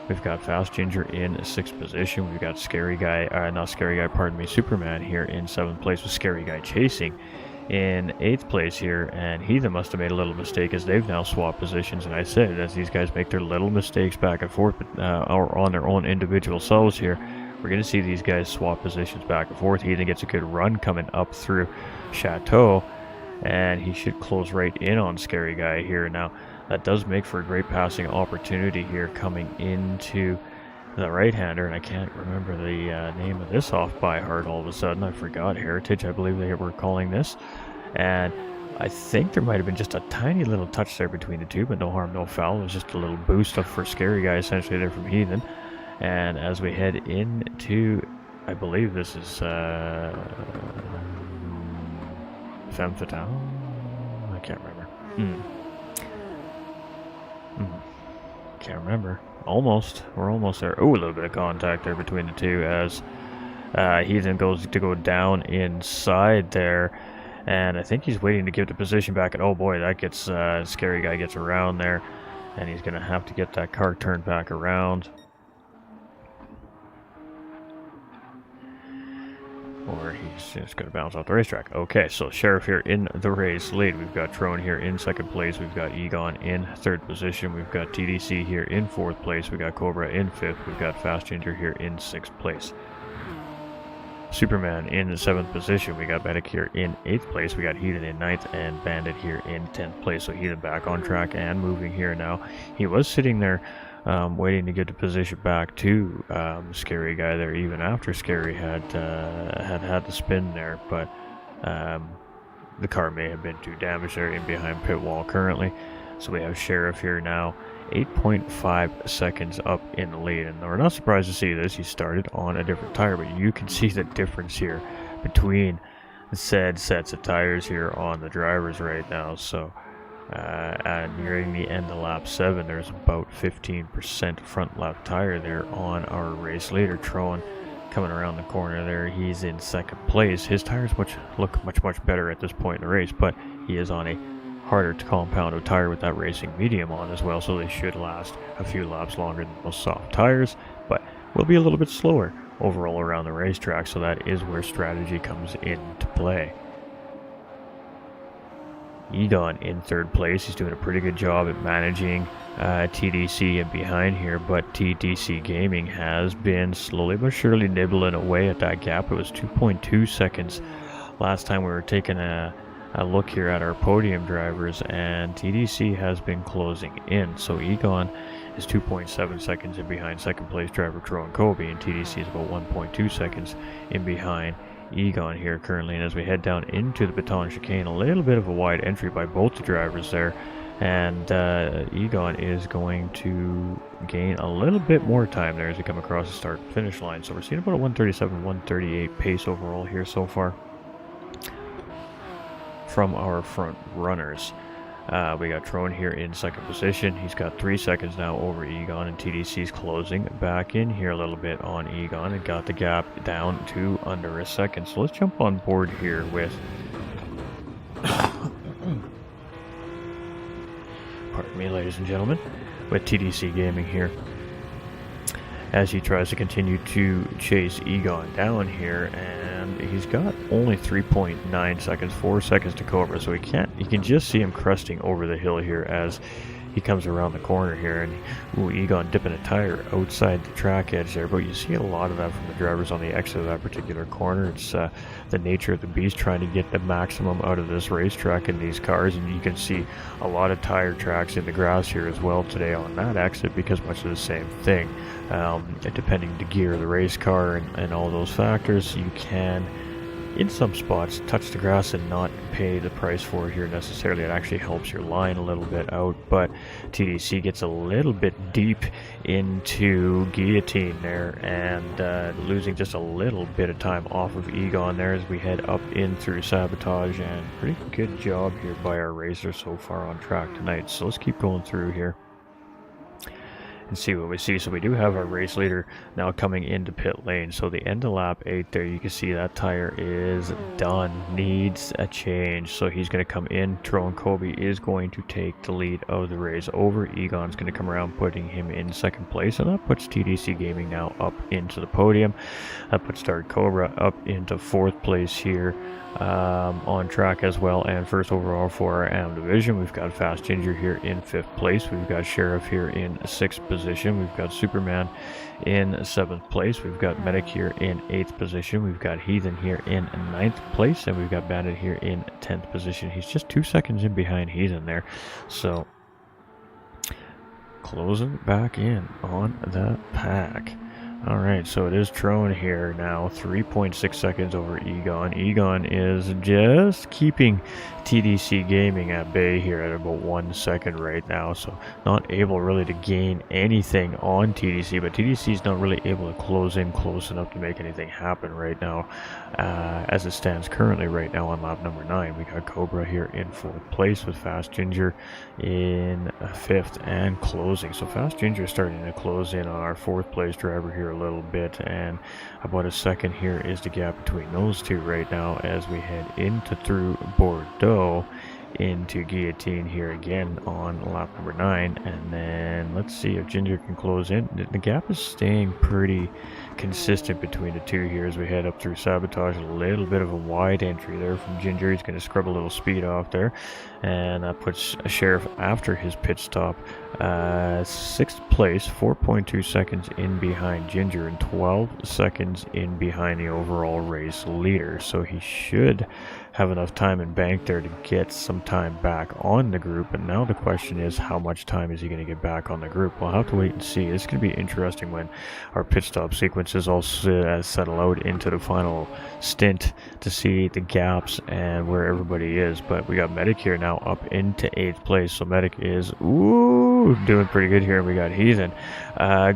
We've got Fast Ginger in 6th position. We've got Scary Guy, not Scary Guy, pardon me, Superman here in 7th place, with Scary Guy chasing in 8th place here, and Heathen must have made a little mistake as they've now swapped positions. And I said, as these guys make their little mistakes back and forth, or on their own individual selves here, we're going to see these guys swap positions back and forth. Heathen gets a good run coming up through Chateau, and he should close right in on Scary Guy here. Now, that does make for a great passing opportunity here coming into the right-hander, and I can't remember the name of this off by heart all of a sudden. I forgot. Heritage, I believe they were calling this. And I think there might have been just a tiny little touch there between the two, but no harm, no foul. It was just a little boost up for Scary Guy essentially there from Heathen. And as we head into, I believe this is Femme Fatale? I can't remember. Can't remember. Almost. We're almost there. Oh, a little bit of contact there between the two as Heathen goes to go down inside there. And I think he's waiting to give the position back. And oh boy, that gets Scary Guy gets around there. And he's going to have to get that car turned back around. Or he's just going to bounce off the racetrack. Okay, so Sheriff here in the race lead. We've got Trone here in 2nd place. We've got Egon in 3rd position. We've got TDC here in 4th place. We've got Cobra in 5th. We've got Fast Ginger here in 6th place. Superman in 7th position. We got Medic here in 8th place. We got Heathen in 9th and Bandit here in 10th place. So Heathen back on track and moving here now. He was sitting there waiting to get the position back to Scary Guy there, even after Scary had the spin there, but the car may have been too damaged there in behind pit wall currently. So we have Sheriff here now, 8.5 seconds up in the lead, and we're not surprised to see this. He started on a different tire, but you can see the difference here between the said sets of tires here on the drivers right now. So nearing the end of lap 7, there's about 15% front left tire there on our race leader. Trone coming around the corner there, he's in 2nd place. His tires look much better at this point in the race, but he is on a harder to compound of tire with that racing medium on as well, so they should last a few laps longer than those soft tires, but will be a little bit slower overall around the racetrack. So that is where strategy comes into play. Egon in 3rd place. He's doing a pretty good job at managing TDC in behind here, but TDC Gaming has been slowly but surely nibbling away at that gap. It was 2.2 seconds last time we were taking a look here at our podium drivers, and TDC has been closing in. So Egon is 2.7 seconds in behind 2nd place driver Trone Kobe, and TDC is about 1.2 seconds in behind Egon here currently. And as we head down into the Baton Chicane, a little bit of a wide entry by both the drivers there, and Egon is going to gain a little bit more time there as we come across the start and finish line. So we're seeing about a 137-138 pace overall here so far from our front runners. We got Trone here in 2nd position. He's got 3 seconds now over Egon, and TDC's closing back in here a little bit on Egon and got the gap down to under a second. So let's jump on board here with pardon me, ladies and gentlemen, with TDC Gaming here. as he tries to continue to chase Egon down here, and he's got only 3.9 seconds, 4 seconds to Cobra, so you can just see him cresting over the hill here as he comes around the corner here, and Egon dipping a tire outside the track edge there, but you see a lot of that from the drivers on the exit of that particular corner. It's the nature of the beast trying to get the maximum out of this racetrack in these cars, and you can see a lot of tire tracks in the grass here as well today on that exit because much of the same thing. Depending the gear of the race car and all those factors, you can in some spots touch the grass and not pay the price for it here necessarily. It actually helps your line a little bit out, but TDC gets a little bit deep into guillotine there and losing just a little bit of time off of Egon there as we head up in through sabotage, and pretty good job here by our racer so far on track tonight. So let's keep going through here and see what we see. So we do have our race leader now coming into pit lane. So the end of lap 8 there, you can see that tire is done, needs a change. So he's going to come in. Tron Kobe is going to take the lead of the race over. Egon's going to come around, putting him in second place, and that puts TDC Gaming now up into the podium. That puts Dark Cobra up into 4th place here on track as well, and first overall for our AM division. We've got Fast Ginger here in 5th place. We've got Sheriff here in 6th position. We've got Superman in 7th place. We've got Medic here in 8th position. We've got Heathen here in 9th place, and we've got Bandit here in 10th position. He's just 2 seconds in behind Heathen there, so closing back in on that pack. Alright, so it is Trone here now, 3.6 seconds over Egon. Egon is just keeping TDC Gaming at bay here at about 1 second right now, so not able really to gain anything on TDC, but TDC is not really able to close in close enough to make anything happen right now. As it stands currently right now on lap number 9, we got Cobra here in 4th place with Fast Ginger in 5th and closing. So Fast Ginger is starting to close in on our 4th place driver here a little bit, and about a second here is the gap between those two right now as we head into through Bordeaux into guillotine here again on lap number 9. And then let's see if Ginger can close in. The gap is staying pretty consistent between the two here as we head up through sabotage. A little bit of a wide entry there from Ginger. He's going to scrub a little speed off there, and that puts a Sheriff after his pit stop 6th place, 4.2 seconds in behind Ginger and 12 seconds in behind the overall race leader. So he should have enough time in bank there to get some time back on the group. And now the question is, how much time is he going to get back on the group? We'll have to wait and see. It's going to be interesting when our pit stop sequences all settle out into the final stint to see the gaps and where everybody is. But we got Medic here now up into 8th place. So Medic is doing pretty good here. We got Heathen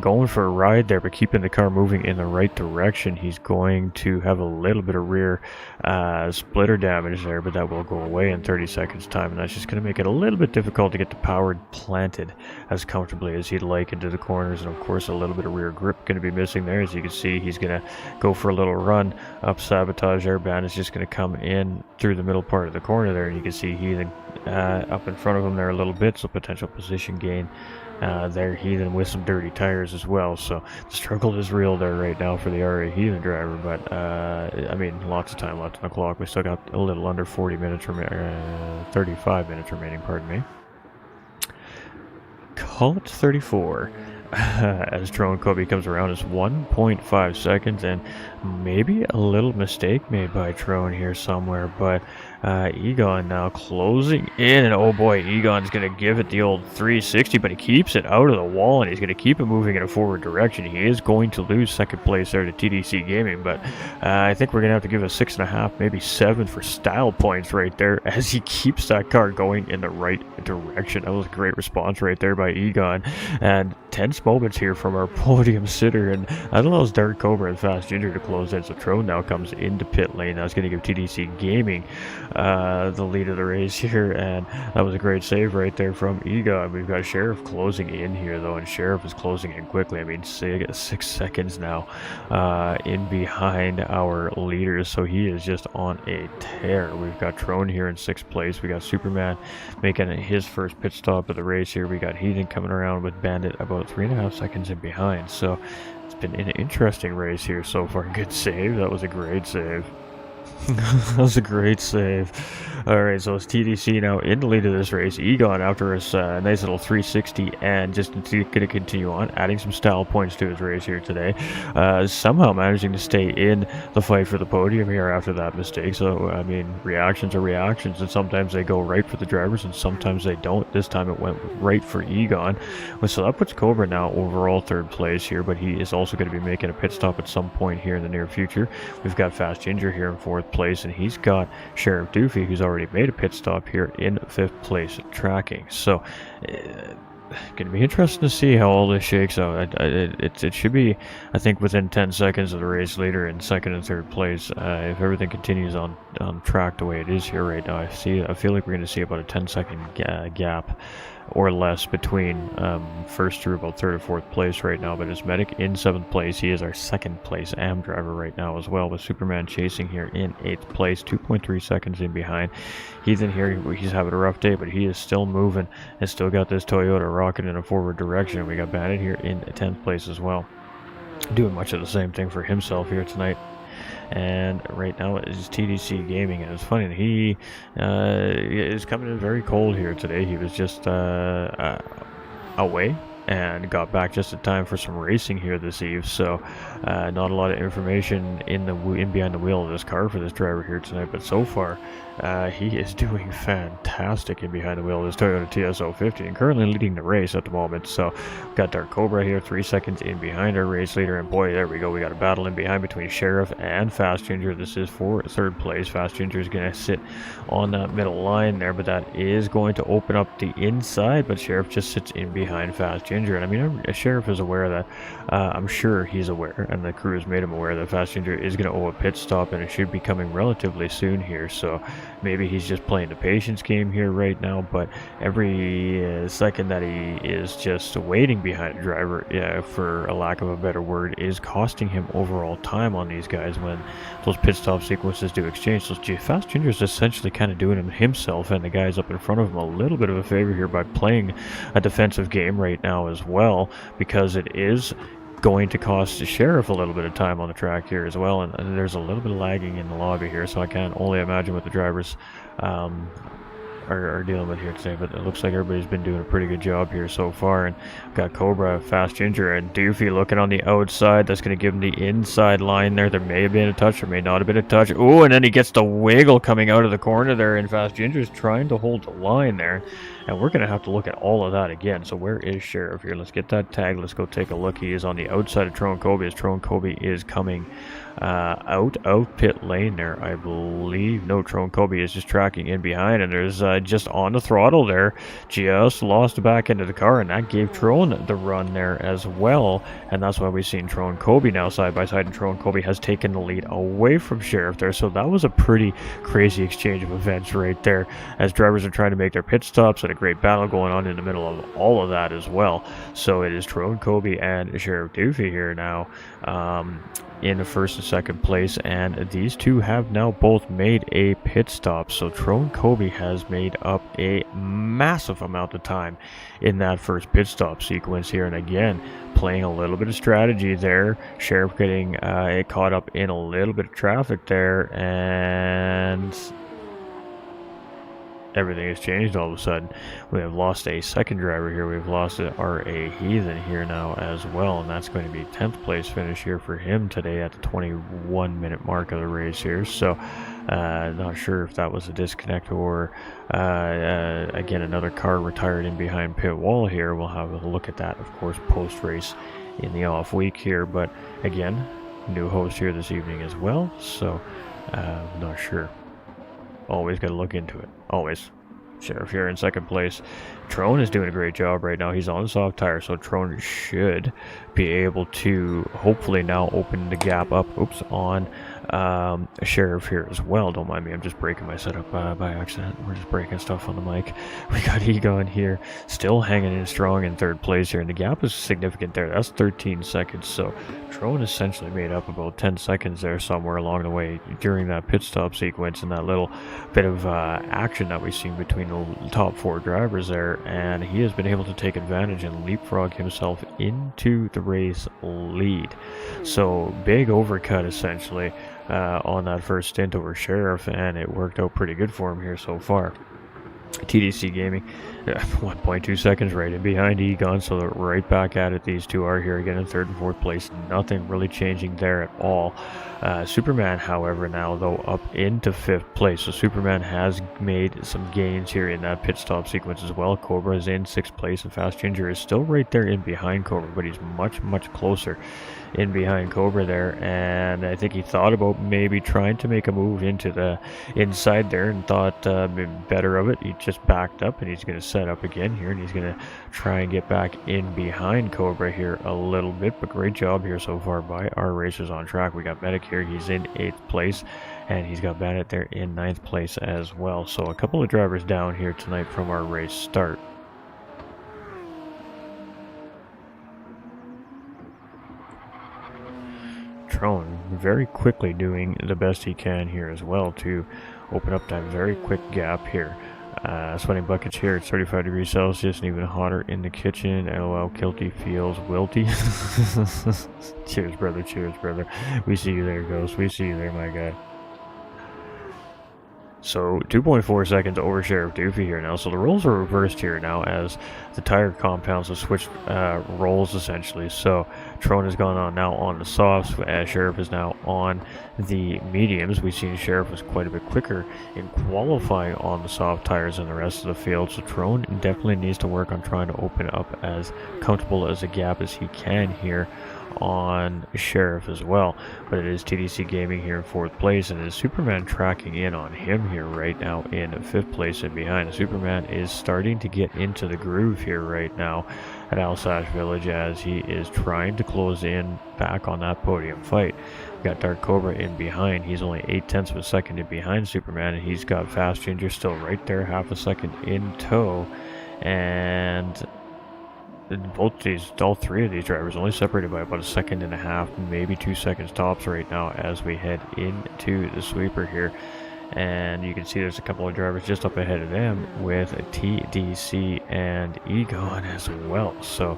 going for a ride there, but keeping the car moving in the right direction. He's going to have a little bit of rear splitter damage there, but that will go away in 30 seconds time, and that's just going to make it a little bit difficult to get the power planted as comfortably as he'd like into the corners. And of course a little bit of rear grip going to be missing there. As you can see, he's going to go for a little run up sabotage. Airband is just going to come in through the middle part of the corner there, and you can see Heathen up in front of him there a little bit, so potential position gain there. Heathen with some dirty tires as well, so the struggle is real there right now for the RA Heathen driver. But I mean, lots of time left on the clock. We still got a little under 40 minutes 35 minutes remaining, pardon me. Call it 34. As Drone Kobe comes around, it's 1.5 seconds, and maybe a little mistake made by Trone here somewhere, but Egon now closing in, and oh boy, Egon's going to give it the old 360, but he keeps it out of the wall, and he's going to keep it moving in a forward direction. He is going to lose 2nd place there to TDC Gaming, but I think we're going to have to give a 6.5, maybe 7 for style points right there as he keeps that car going in the right direction. That was a great response right there by Egon, and tense moments here from our podium sitter, and that allows Dark Cobra and Fast Ginger to close in. So Trone now comes into pit lane. That's going to give TDC Gaming the lead of the race here, and that was a great save right there from Egon. We've got Sheriff closing in here though, and Sheriff is closing in quickly. I mean, 6 seconds now in behind our leaders, so he is just on a tear. We've got Trone here in 6th place. We got Superman making his first pit stop of the race here. We got Heathen coming around with Bandit about 3.5 seconds in behind. So It's been an interesting race here so far. Good save. That was a great save. That was a great save. Alright, so it's TDC now in the lead of this race. Egon, after his nice little 360, and just going to continue on, adding some style points to his race here today. Somehow managing to stay in the fight for the podium here after that mistake. So, I mean, reactions are reactions, and sometimes they go right for the drivers, and sometimes they don't. This time it went right for Egon. So that puts Cobra now overall third place here, but he is also going to be making a pit stop at some point here in the near future. We've got Fast Ginger here in fourth place, and he's got Sheriff Doofy, who's already made a pit stop here in fifth place tracking. So going to be interesting to see how all this shakes out. It should be, I think, within 10 seconds of the race leader in second and third place. If everything continues on track the way it is here right now, I feel like we're going to see about a 10-second gap or less between first through about third or fourth place right now. But as Medic in seventh place, he is our second place AM driver right now as well, with Superman chasing here in eighth place, 2.3 seconds in behind. He's in here, he's having a rough day, but he is still moving and still got this Toyota rocket in a forward direction. We got Bandit here in 10th place as well, doing much of the same thing for himself here tonight. And right now it is TDC Gaming, and it's funny, he is coming in very cold here today. He was just away and got back just in time for some racing here this eve. So not a lot of information in behind the wheel of this car for this driver here tonight, but so far he is doing fantastic in behind the wheel of this Toyota TS050 and currently leading the race at the moment. So we've got Dark Cobra here 3 seconds in behind our race leader, and boy, there we go, we got a battle in behind between Sheriff and Fast Ginger. This is for third place. Fast Ginger is going to sit on that middle line there, but that is going to open up the inside, but Sheriff just sits in behind Fast Ginger. And I mean, Sheriff is aware that I'm sure he's aware, and the crew has made him aware, that Fast Ginger is going to owe a pit stop, and it should be coming relatively soon here. So maybe he's just playing the patience game here right now, but every second that he is just waiting behind a driver, for a lack of a better word, is costing him overall time on these guys when those pit stop sequences do exchange. So Fast Ginger is essentially kind of doing himself and the guys up in front of him a little bit of a favor here by playing a defensive game right now as well, because it is going to cost the Sheriff a little bit of time on the track here as well, and there's a little bit of lagging in the lobby here, so I can only imagine what the drivers are dealing with here today. But it looks like everybody's been doing a pretty good job here so far, and got Cobra, Fast Ginger, and Doofy looking on the outside. That's going to give him the inside line there. There may have been a touch, there may not have been a touch. Oh, and then he gets the wiggle coming out of the corner there, and Fast Ginger's trying to hold the line there. And we're going to have to look at all of that again. So where is Sheriff here? Let's get that tag. Let's go take a look. He is on the outside of Tron Kobe, as Tron Kobe is coming out of pit lane there, I believe. No, Tron Kobe is just tracking in behind, and there's just on the throttle there, just lost the back end of the car, and that gave Tron the run there as well. And that's why we've seen Tron Kobe now side by side, and Tron Kobe has taken the lead away from Sheriff there. So that was a pretty crazy exchange of events right there, as drivers are trying to make their pit stops, and a great battle going on in the middle of all of that as well. So it is Tron Kobe and Sheriff Doofy here now in the first and second place, and these two have now both made a pit stop. So Tron Kobe has made up a massive amount of time in that first pit stop sequence here, and again playing a little bit of strategy there. Sheriff getting caught up in a little bit of traffic there, and everything has changed all of a sudden. We have lost a second driver here. We've lost R.A. Heathen here now as well, and that's going to be 10th place finish here for him today at the 21-minute mark of the race here. So not sure if that was a disconnect or again another car retired in behind pit wall here. We'll have a look at that, of course, post-race in the off week here. But again, new host here this evening as well, so not sure. Always got to look into it. Always. Sheriff here in second place. Tron is doing a great job right now. He's on the soft tire, so Tron should be able to hopefully now open the gap up. Oops, on Sheriff here as well. Don't mind me, I'm just breaking my setup by accident. We're just breaking stuff on the mic. We got Egon here, still hanging in strong in third place here, and the gap is significant there. That's 13 seconds, so Drone essentially made up about 10 seconds there somewhere along the way during that pit stop sequence and that little bit of action that we've seen between the top 4 drivers there, and he has been able to take advantage and leapfrog himself into the race lead. So big overcut essentially on that first stint over Sheriff, and it worked out pretty good for him here so far. TDC Gaming, 1.2 seconds right in behind Egon, so they're right back at it. These two are here again in 3rd and 4th place. Nothing really changing there at all. Superman, however, now though up into 5th place. So Superman has made some gains here in that pit stop sequence as well. Cobra is in 6th place, and Fast Ginger is still right there in behind Cobra, but he's much closer in behind Cobra there, and I think he thought about maybe trying to make a move into the inside there and thought better of it. He just backed up, and he's going to set up again here, and he's going to try and get back in behind Cobra here a little bit, but great job here so far by our racers on track. We got Medic here, he's in 8th place, and he's got Bandit there in 9th place as well. So a couple of drivers down here tonight from our race start. Trone very quickly doing the best he can here as well to open up that very quick gap here. Sweating buckets here, it's 35 degrees Celsius and even hotter in the kitchen. LOL, Kilty feels wilty. Cheers, brother. Cheers, brother. We see you there, Ghost. We see you there, my guy. So 2.4 seconds over Sheriff Doofy here now. So the roles are reversed here now as the tire compounds have switched roles essentially. So Trone has gone on now on the softs, as Sheriff is now on the mediums. We've seen Sheriff was quite a bit quicker in qualifying on the soft tires than the rest of the field. So Trone definitely needs to work on trying to open up as comfortable as a gap as he can here on Sheriff as well. But it is TDC Gaming here in 4th place, and it is Superman tracking in on him here right now in 5th place and behind. Superman is starting to get into the groove here right now at Alsace Village as he is trying to close in back on that podium fight. We got Dark Cobra in behind. He's only 8/10 of a second in behind Superman, and he's got Fast Ginger still right there, half a second in tow. And all 3 of these drivers only separated by about 1.5 seconds, maybe 2 seconds tops right now as we head into the sweeper here. And you can see there's a couple of drivers just up ahead of them with a TDC and Egon as well. So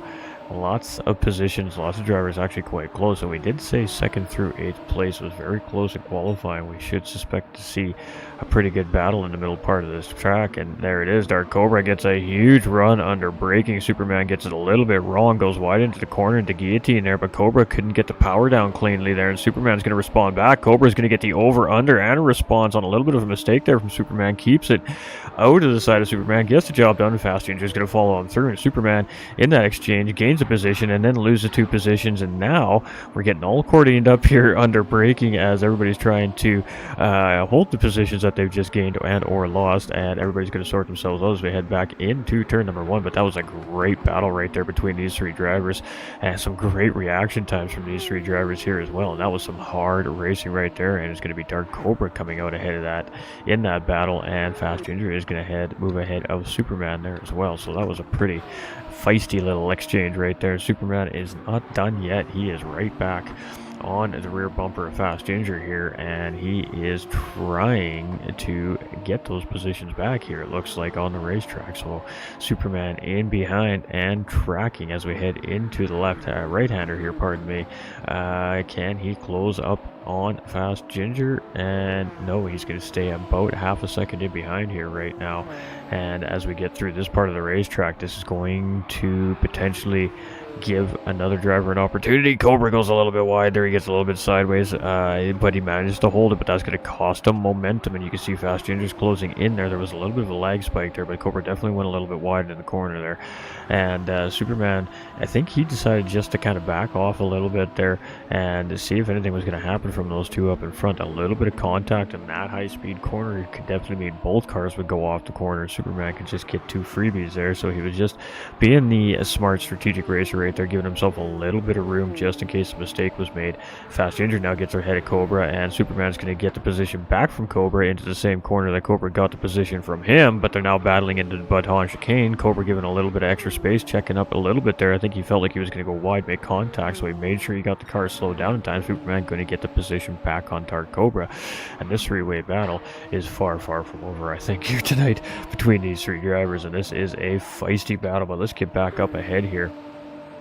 lots of positions, lots of drivers actually quite close. And we did say 2nd through 8th place was very close in qualifying. We should suspect to see a pretty good battle in the middle part of this track, and there it is. Dark Cobra gets a huge run under braking. Superman gets it a little bit wrong, goes wide into the corner into guillotine there, but Cobra couldn't get the power down cleanly there, and Superman's going to respond back. Cobra's going to get the over-under and responds on a little bit of a mistake there from Superman, keeps it out of the side of Superman, gets the job done. Fast Ginger's going to follow him through, and Superman in that exchange gains a position and then loses 2 positions, and now we're getting all accordioned up here under braking as everybody's trying to hold the positions that they've just gained and or lost, and everybody's going to sort themselves out as we head back into turn number 1. But that was a great battle right there between these 3 drivers, and some great reaction times from these 3 drivers here as well, and that was some hard racing right there. And it's going to be Dark Cobra coming out ahead of that in that battle, and Fast Ginger is going to move ahead of Superman there as well. So that was a pretty feisty little exchange right there. Superman is not done yet. He is right back on the rear bumper of Fast Ginger here, and he is trying to get those positions back here, it looks like, on the racetrack. So Superman in behind and tracking as we head into the right-hander here, pardon me. Can he close up on Fast Ginger? And no, he's going to stay about 0.5 seconds in behind here right now. And as we get through this part of the racetrack, this is going to potentially give another driver an opportunity. Cobra goes a little bit wide there. He gets a little bit sideways, but he manages to hold it, but that's going to cost him momentum, and you can see Fast Ginger's closing in there. There was a little bit of a lag spike there, but Cobra definitely went a little bit wide in the corner there. And Superman, I think he decided just to kind of back off a little bit there and see if anything was going to happen from those 2 up in front. A little bit of contact in that high-speed corner, it could definitely mean both cars would go off the corner. Superman could just get 2 freebies there, so he was just being the smart strategic racer right there, giving himself a little bit of room just in case a mistake was made. Fast Ginger now gets ahead of Cobra, and Superman's going to get the position back from Cobra into the same corner that Cobra got the position from him, but they're now battling into the baton chicane. Cobra giving a little bit of extra space, checking up a little bit there. I think he felt like he was going to go wide, make contact, so he made sure he got the car slowed down in time. Superman going to get the position back on target Cobra, and this three-way battle is far from over, I think, here tonight between these three drivers, and this is a feisty battle. But let's get back up ahead here,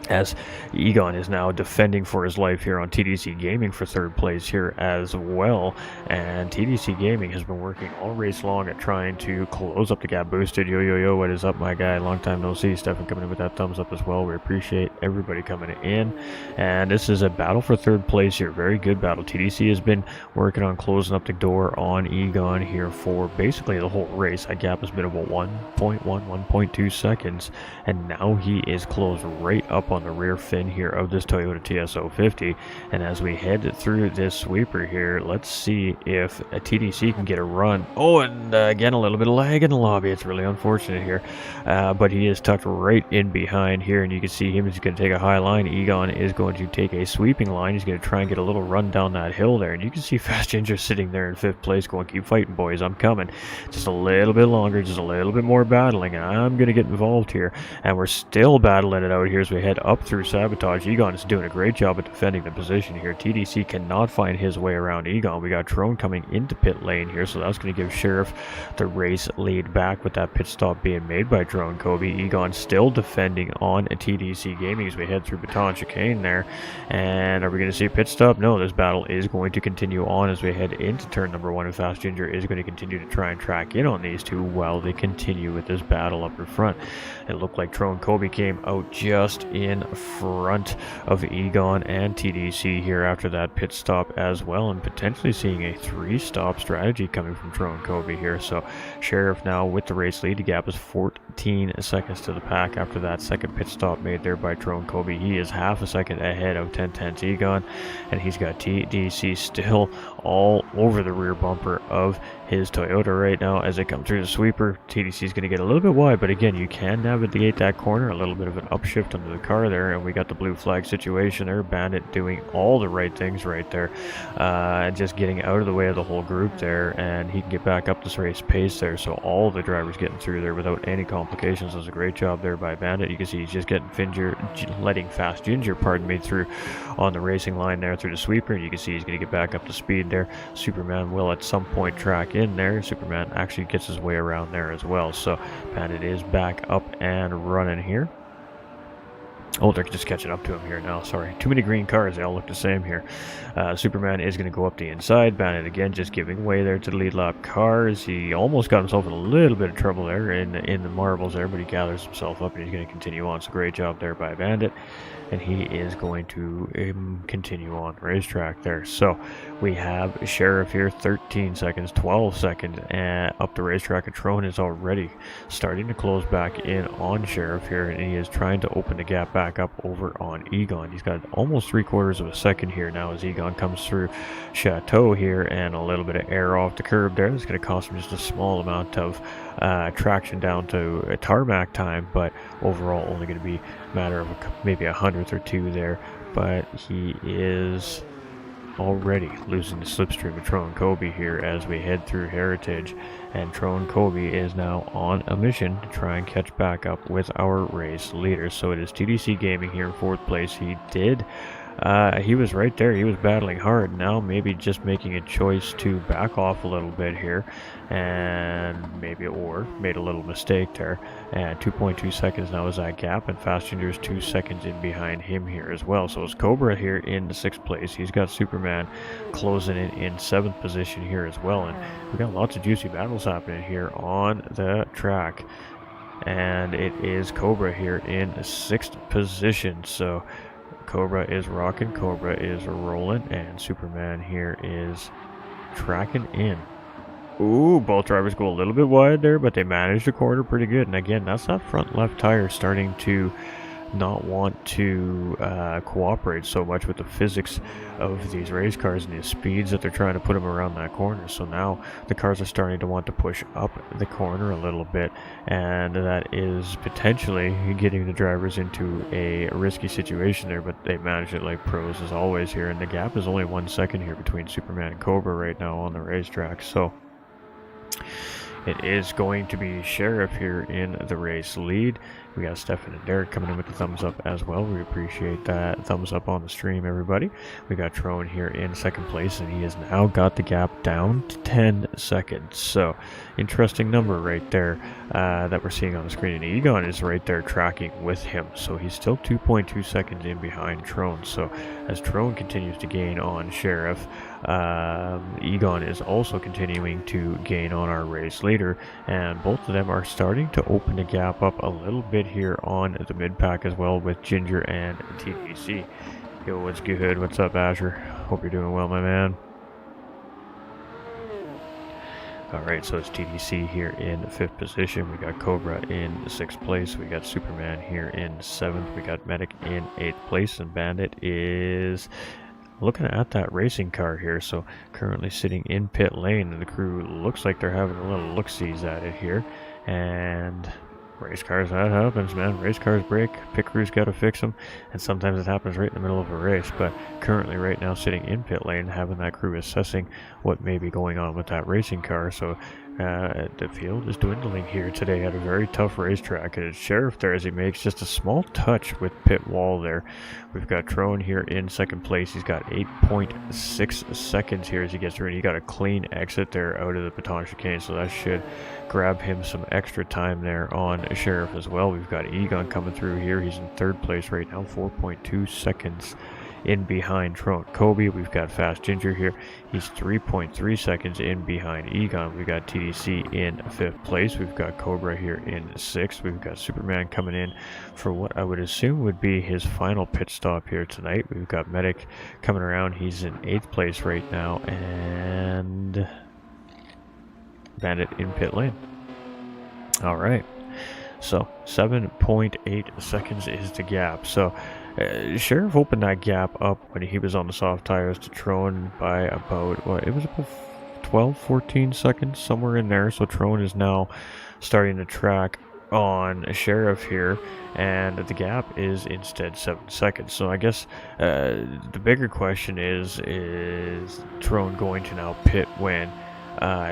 as Egon is now defending for his life here on TDC Gaming for third place here as well. And TDC Gaming has been working all race long at trying to close up the gap. Boosted, yo, what is up, my guy? Long time no see. Stefan coming in with that thumbs up as well. We appreciate everybody coming in. And this is a battle for third place here. Very good battle. TDC has been working on closing up the door on Egon here for basically the whole race. That gap has been about 1.2 seconds, and now he is closed right up on the rear fin here of this Toyota TS050. And as we head through this sweeper here, let's see if a TDC can get a run. Oh, and again, a little bit of lag in the lobby. It's really unfortunate here, but he is tucked right in behind here, and you can see him. He's going to take a high line. Egon is going to take a sweeping line. He's going to try and get a little run down that hill there, and you can see Fast Ginger sitting there in 5th place going, keep fighting, boys, I'm coming. Just a little bit longer, just a little bit more battling, and I'm going to get involved here. And we're still battling it out here as we head up through Sabotage. Egon is doing a great job at defending the position here. TDC cannot find his way around Egon. We got Trone coming into pit lane here, so that's going to give Sheriff the race lead back with that pit stop being made by Drone Kobe. Egon still defending on a TDC Gaming as we head through Baton Chicane there. And are we going to see a pit stop? No, this battle is going to continue on as we head into turn number 1, and Fast Ginger is going to continue to try and track in on these two while they continue with this battle up in front. It looked like Trone Kobe came out just in front of Egon and TDC here after that pit stop as well, and potentially seeing a 3-stop strategy coming from Trone Kobe here. So Sheriff now with the race lead. The gap is 14 seconds to the pack after that second pit stop made there by Trone Kobe. He is half a second ahead of 10 Tenths Egon, and he's got TDC still all over the rear bumper of his Toyota right now as they come through the sweeper. TDC is going to get a little bit wide, but again, you can navigate that corner. A little bit of an upshift under the car there, and we got the blue flag situation there. Bandit doing all the right things right there, and just getting out of the way of the whole group there, and he can get back up this race pace there. So all the drivers getting through there without any complications. Does a great job there by Bandit. You can see he's just letting Fast Ginger, through on the racing line there through the sweeper, and you can see he's going to get back up to speed there. Superman will at some point track in there. Superman actually gets his way around there as well. So Bandit is back up and running here. Oh, they're just catching up to him here now. Sorry. Too many green cars. They all look the same here. Superman is going to go up the inside. Bandit again just giving way there to the lead lap cars. He almost got himself in a little bit of trouble there in the marbles there, but he gathers himself up and he's going to continue on. So great job there by Bandit. And he is going to continue on the racetrack there. So we have Sheriff here, 13 seconds, 12 seconds up the racetrack. And Trone is already starting to close back in on Sheriff here, and he is trying to open the gap back up over on Egon. He's got almost 3/4 of a second here now as Egon comes through Chateau here, and a little bit of air off the curb there. It's going to cost him just a small amount of traction down to a tarmac time, but overall only going to be a matter of maybe 100th or 2 there. But he is already losing the slipstream of Trone Kobe here as we head through Heritage, and Trone Kobe is now on a mission to try and catch back up with our race leaders. So it is TDC Gaming here in 4th place. He was right there. He was battling hard. Now maybe just making a choice to back off a little bit here, and maybe made a little mistake there. And 2.2 seconds now is that gap, and Fast Ginger's 2 seconds in behind him here as well. So it's Cobra here in the 6th place. He's got Superman closing in 7th position here as well. And we got lots of juicy battles happening here on the track. And it is Cobra here in 6th position. So Cobra is rocking, Cobra is rolling, and Superman here is tracking in. Ooh, both drivers go a little bit wide there, but they manage the corner pretty good. And again, that's that front left tire starting to not want to cooperate so much with the physics of these race cars and the speeds that they're trying to put them around that corner. So now the cars are starting to want to push up the corner a little bit, and that is potentially getting the drivers into a risky situation there, but they manage it like pros as always here, and the gap is only 1 second here between Superman and Cobra right now on the racetrack. So it is going to be Sheriff here in the race lead. We got Stefan and Derek coming in with the thumbs up as well. We appreciate that thumbs up on the stream, everybody. We got Trone here in second place, and he has now got the gap down to 10 seconds. So, interesting number right there that we're seeing on the screen. And Egon is right there tracking with him. So, he's still 2.2 seconds in behind Trone. So, as Trone continues to gain on Sheriff, Egon is also continuing to gain on our race leader, and both of them are starting to open the gap up a little bit here on the mid pack as well with Ginger and TTC. Yo, what's good? What's up, Asher? Hope you're doing well, my man. Alright, so it's TTC here in 5th position. We got Cobra in 6th place. We got Superman here in 7th. We got Medic in 8th place, and Bandit is looking at that racing car here. So currently sitting in pit lane, and the crew looks like they're having a little look-sees at it here. And race cars, that happens, man. Race cars break, pit crews got to fix them, and sometimes it happens right in the middle of a race. But currently right now sitting in pit lane, having that crew assessing what may be going on with that racing car. So the field is dwindling here today at a very tough racetrack, and it's Sheriff there as he makes just a small touch with pit wall there. We've got Trone here in second place. He's got 8.6 seconds here as he gets through, and he got a clean exit there out of the baton chicane, so that should grab him some extra time there on Sheriff as well. We've got Egon coming through here. He's in third place right now, 4.2 seconds in behind Trone Kobe. We've got Fast Ginger here. He's 3.3 seconds in behind Egon. We've got TDC in 5th place. We've got Cobra here in 6th. We've got Superman coming in for what I would assume would be his final pit stop here tonight. We've got Medic coming around. He's in 8th place right now, and Bandit in pit lane. All right, so 7.8 seconds is the gap. So Sheriff opened that gap up when he was on the soft tires to Trone by about, well, it was about 12, 14 seconds, somewhere in there. So Trone is now starting to track on Sheriff here, and the gap is instead 7 seconds. So I guess the bigger question is Trone going to now pit when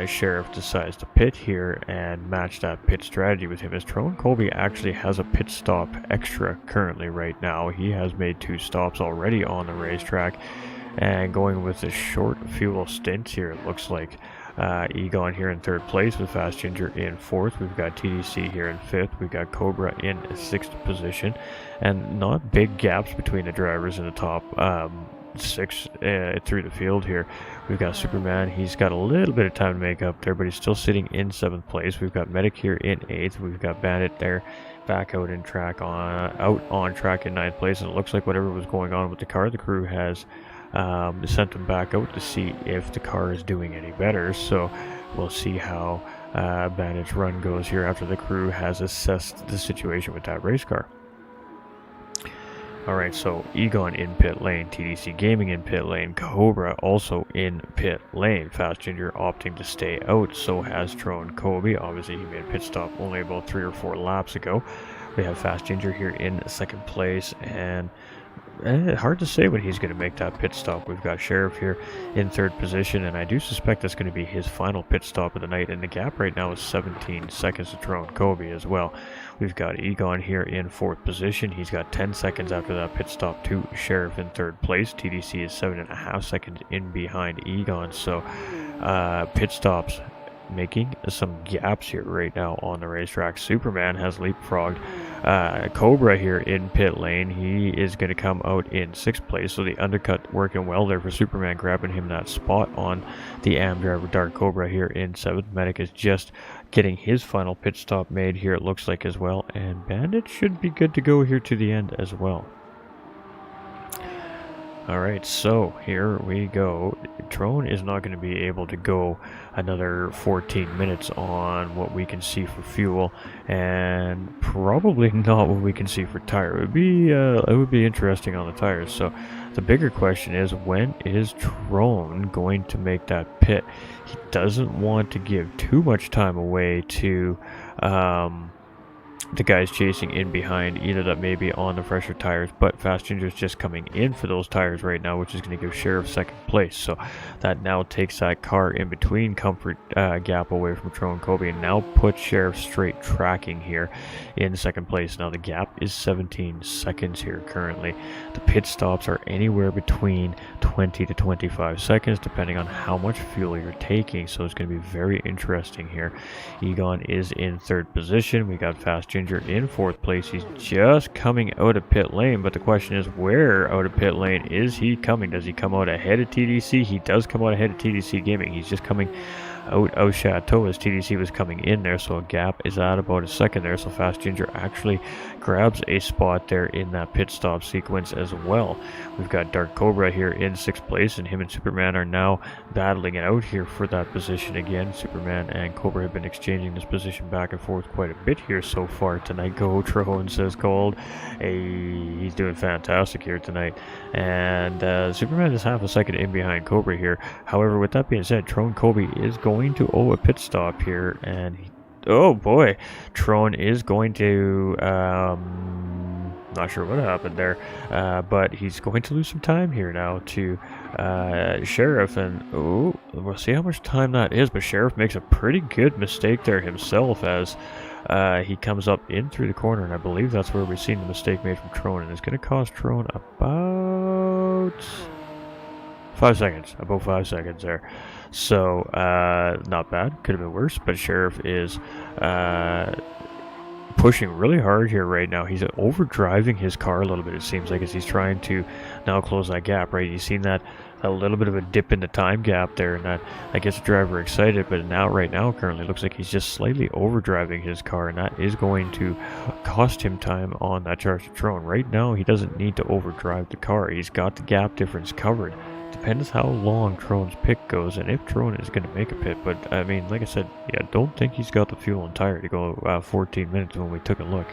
Sheriff decides to pit here and match that pit strategy with him, as Trone Colby actually has a pit stop extra currently right now. He has made 2 stops already on the racetrack, and going with a short fuel stint here, it looks like Egon here in 3rd place with Fast Ginger in 4th. We've got TDC here in 5th. We've got Cobra in 6th position, and not big gaps between the drivers in the top 6 through the field here. We've got Superman. He's got a little bit of time to make up there, but he's still sitting in 7th place. We've got Medic here in 8th. We've got Bandit there back out on track in 9th place, and it looks like whatever was going on with the car, the crew has sent them back out to see if the car is doing any better. So we'll see how Bandit's run goes here after the crew has assessed the situation with that race car. Alright, so Egon in pit lane, TDC Gaming in pit lane, Cobra also in pit lane. Fast Ginger opting to stay out, so has Trone Kobe. Obviously, he made a pit stop only about 3 or 4 laps ago. We have Fast Ginger here in 2nd place, and hard to say when he's going to make that pit stop. We've got Sheriff here in 3rd position, and I do suspect that's going to be his final pit stop of the night, and the gap right now is 17 seconds to Trone Kobe as well. We've got Egon here in 4th position. He's got 10 seconds after that pit stop to Sheriff in 3rd place. TDC is 7.5 seconds in behind Egon, so pit stops making some gaps here right now on the racetrack. Superman has leapfrogged Cobra here in pit lane. He is going to come out in 6th place, so the undercut working well there for Superman, grabbing him that spot on the AM driver. Dark Cobra here in 7th. Medic is just getting his final pit stop made here, it looks like, as well, and Bandit should be good to go here to the end as well. Alright, so here we go. Drone is not going to be able to go another 14 minutes on what we can see for fuel, and probably not what we can see for tire. It would be interesting on the tires. So the bigger question is, when is Drone going to make that pit? He doesn't want to give too much time away to the guys chasing in behind, either that may be on the fresher tires, but Fast Ginger's just coming in for those tires right now, which is going to give Sheriff second place. So that now takes that car in between comfort gap away from Tro and Kobe, and now puts Sheriff straight tracking here in second place. Now the gap is 17 seconds here currently. The pit stops are anywhere between 20 to 25 seconds depending on how much fuel you're taking, so it's going to be very interesting here. Egon is in third position. We got Fast Ginger in fourth place. He's just coming out of pit lane, but the question is, where out of pit lane is he coming? Does he come out ahead of TDC? He does come out ahead of TDC Gaming. He's just coming out of Chateau as TDC was coming in there, so a gap is at about a second there. So Fast Ginger actually grabs a spot there in that pit stop sequence as well. We've got Dark Cobra here in sixth place, and him and Superman are now battling it out here for that position again. Superman and Cobra have been exchanging this position back and forth quite a bit here so far tonight. Go Trohon, says Cold. He's doing fantastic here tonight, and Superman is half a second in behind Cobra here. However, with that being said, Tron Kobe is going to owe a pit stop here, and oh boy, Tron is going to not sure what happened there, but he's going to lose some time here now to Sheriff, and oh, we'll see how much time that is. But Sheriff makes a pretty good mistake there himself as he comes up in through the corner, and I believe that's where we've seen the mistake made from Tron, and it's going to cost Tron about 5 seconds, about 5 seconds there. So not bad, could have been worse, but Sheriff is pushing really hard here right now. He's overdriving his car a little bit, it seems like, as he's trying to now close that gap, right? You've seen that a little bit of a dip in the time gap there, and that gets the driver excited, but now right now currently looks like he's just slightly overdriving his car, and that is going to cost him time on that charge to Tron. Right now he doesn't need to overdrive the car. He's got the gap difference covered. Depends how long Tron's pit goes and if Tron is going to make a pit. But I mean, like I said, yeah, don't think he's got the fuel and tire to go 14 minutes when we took a look.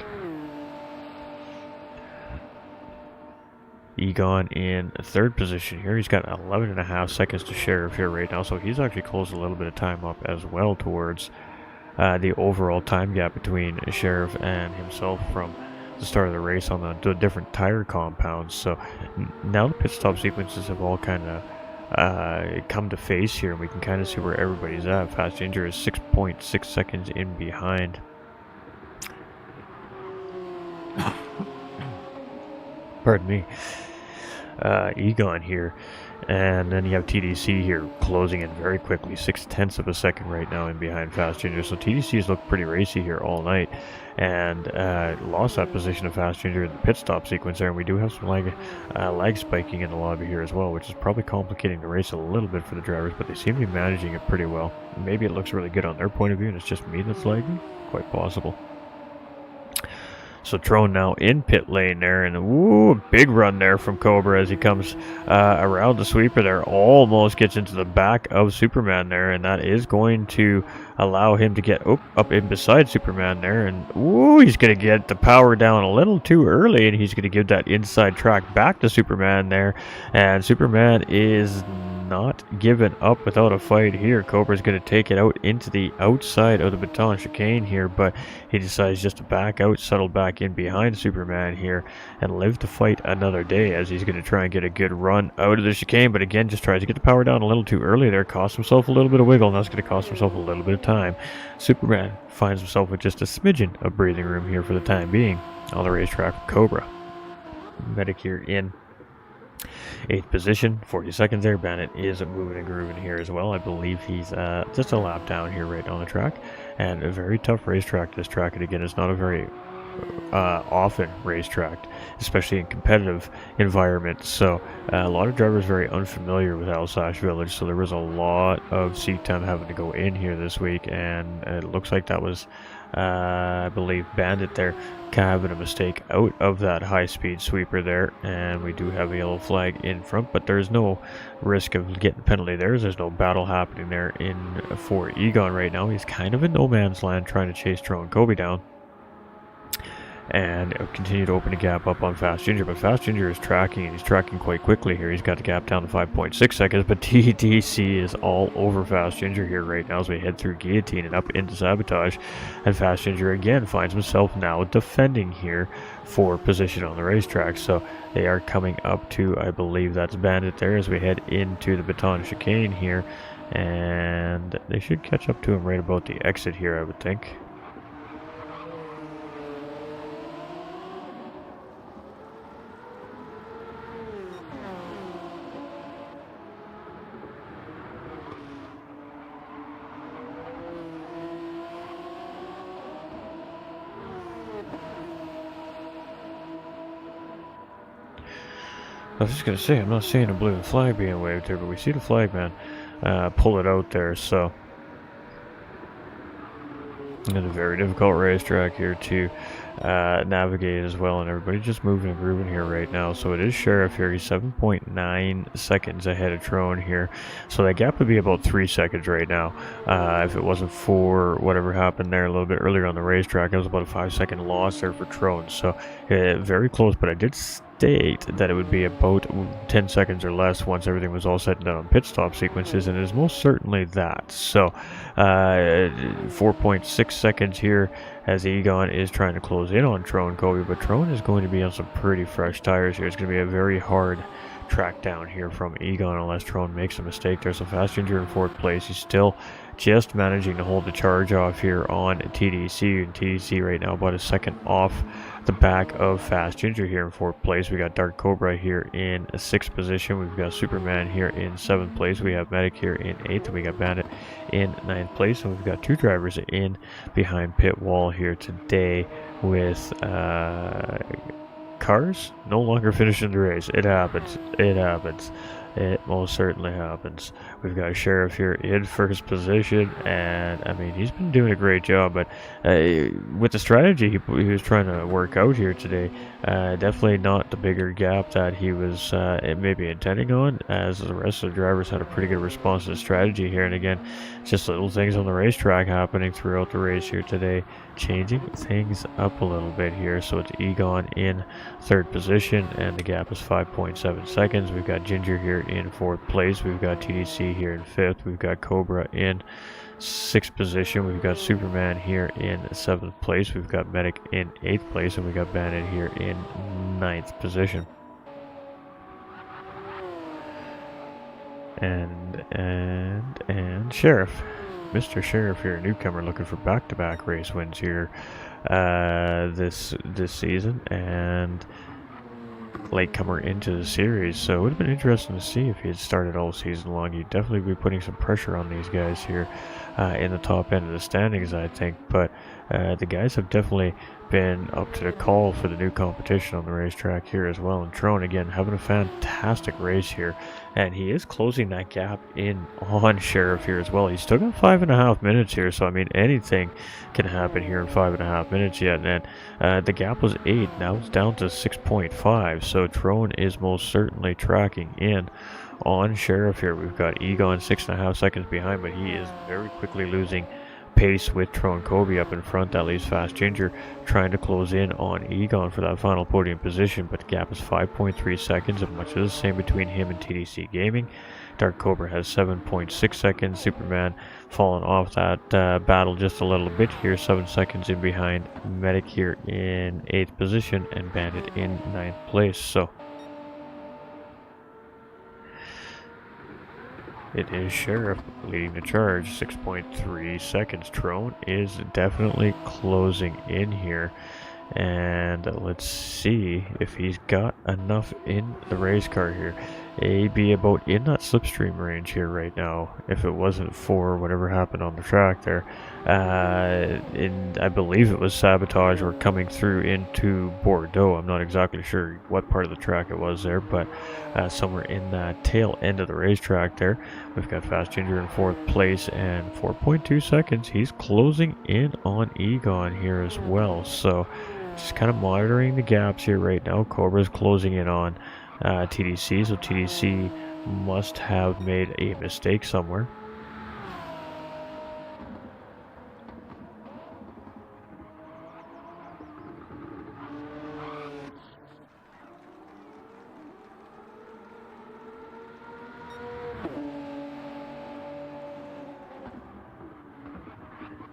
Egon in third position here. He's got 11.5 seconds to Sheriff here right now, so he's actually closed a little bit of time up as well towards the overall time gap between Sheriff and himself from the start of the race on the different tire compounds. So now the pit stop sequences have all kind of come to face here, and we can kind of see where everybody's at. Fast Ginger is 6.6 seconds in behind. Pardon me. Egon here, and then you have TDC here closing in very quickly, 0.6 of a second right now in behind Fast Ginger. So TDC's looked pretty racy here all night, and lost that position of Fast Ginger in the pit stop sequence there, and we do have some lag spiking in the lobby here as well, which is probably complicating the race a little bit for the drivers, but they seem to be managing it pretty well. Maybe it looks really good on their point of view and it's just me that's lagging, quite possible. So Tron now in pit lane there, and ooh, big run there from Cobra as he comes around the sweeper there, almost gets into the back of Superman there, and that is going to allow him to get up in beside Superman there, and ooh, he's going to get the power down a little too early, and he's going to give that inside track back to Superman there, and Superman is not giving up without a fight here. Cobra's going to take it out into the outside of the Baton chicane here, but he decides just to back out, settle back in behind Superman here, and live to fight another day as he's going to try and get a good run out of the chicane, but again just tries to get the power down a little too early there, costs himself a little bit of wiggle, and that's going to cost himself a little bit of time. Superman finds himself with just a smidgen of breathing room here for the time being on the racetrack with Cobra. Medic here in 8th position, 40 seconds there. Bandit is moving and grooving here as well. I believe he's just a lap down here right on the track, and a very tough racetrack, this track, and again, it's not a very often racetrack, especially in competitive environments, so a lot of drivers very unfamiliar with Alsace Village, so there was a lot of seat time having to go in here this week, and it looks like that was I believe Bandit there having a mistake out of that high-speed sweeper there, and we do have a yellow flag in front, but there's no risk of getting penalty there. There's no battle happening there for Egon right now. He's kind of in no man's land trying to chase Tron Kobe down. And continue to open a gap up on Fast Ginger, but Fast Ginger is tracking, and he's tracking quite quickly here. He's got the gap down to 5.6 seconds, but TTC is all over Fast Ginger here right now as we head through Guillotine and up into Sabotage, and Fast Ginger again finds himself now defending here for position on the racetrack. So they are coming up to, I believe that's Bandit there as we head into the Baton Chicane here, and they should catch up to him right about the exit here, I would think. I was just going to say, I'm not seeing a blue flag being waved here, but we see the flag man pull it out there, so it's a very difficult racetrack here to navigate as well, and everybody's just moving and grooving here right now. So it is Sheriff here. He's 7.9 seconds ahead of Tron here, so that gap would be about 3 seconds right now. If it wasn't for whatever happened there a little bit earlier on the racetrack, it was about a 5-second loss there for Tron, so very close, but I did state that it would be about 10 seconds or less once everything was all set and done on pit stop sequences, and it is most certainly that. So 4.6 seconds here as Egon is trying to close in on Tron Kobe, but Tron is going to be on some pretty fresh tires here. It's going to be a very hard track down here from Egon unless Tron makes a mistake there. So Fast Ginger in 4th place. He's still just managing to hold the charge off here on TDC, and TDC right now about a second off the back of Fast Ginger here in 4th place. We got Dark Cobra here in 6th position. We've got Superman here in 7th place. We have Medic here in 8th, and we got Bandit in 9th place. And we've got 2 drivers in behind pit wall here today with cars no longer finishing the race. It happens. It happens. It most certainly happens. We've got Sheriff here in 1st position, and I mean, he's been doing a great job, but with the strategy he was trying to work out here today, definitely not the bigger gap that he was maybe intending on, as the rest of the drivers had a pretty good response to the strategy here. And again, just little things on the racetrack happening throughout the race here today, changing things up a little bit here. So it's Egon in 3rd position, and the gap is 5.7 seconds. We've got Ginger here in 4th place. We've got TDC here in 5th. We've got Cobra in 6th position. We've got Superman here in 7th place. We've got Medic in 8th place, and we got Bandit here in 9th position. And Sheriff, Mr. Sheriff here, newcomer, looking for back-to-back race wins here this season, and latecomer into the series. So it would have been interesting to see if he had started all season long. He'd definitely be putting some pressure on these guys here in the top end of the standings, I think. But the guys have definitely been up to the call for the new competition on the racetrack here as well. And Tron, again, having a fantastic race here, and he is closing that gap in on Sheriff here as well. He's still got 5.5 minutes here, so I mean, anything can happen here in 5.5 minutes yet. And the gap was 8, now it's down to 6.5, so Tron is most certainly tracking in on Sheriff here. We've got Egon 6.5 seconds behind, but he is very quickly losing pace with Tron Kobe up in front. That leaves Fast Ginger trying to close in on Egon for that final podium position, but the gap is 5.3 seconds, and much of the same between him and TDC Gaming. Dark Cobra has 7.6 seconds. Superman falling off that battle just a little bit here, 7 seconds in behind Medic here in 8th position, and Bandit in 9th place. So it is Sheriff leading the charge, 6.3 seconds. Tron is definitely closing in here, and let's see if he's got enough in the race car here. be about in that slipstream range here right now, if it wasn't for whatever happened on the track there. I believe it was sabotage or coming through into Bordeaux. I'm not exactly sure what part of the track it was there, but somewhere in that tail end of the racetrack there. We've got Fast Ginger in 4th place and 4.2 seconds. He's closing in on Egon here as well. So just kind of monitoring the gaps here right now. Cobra's closing in on TDC, so TDC must have made a mistake somewhere.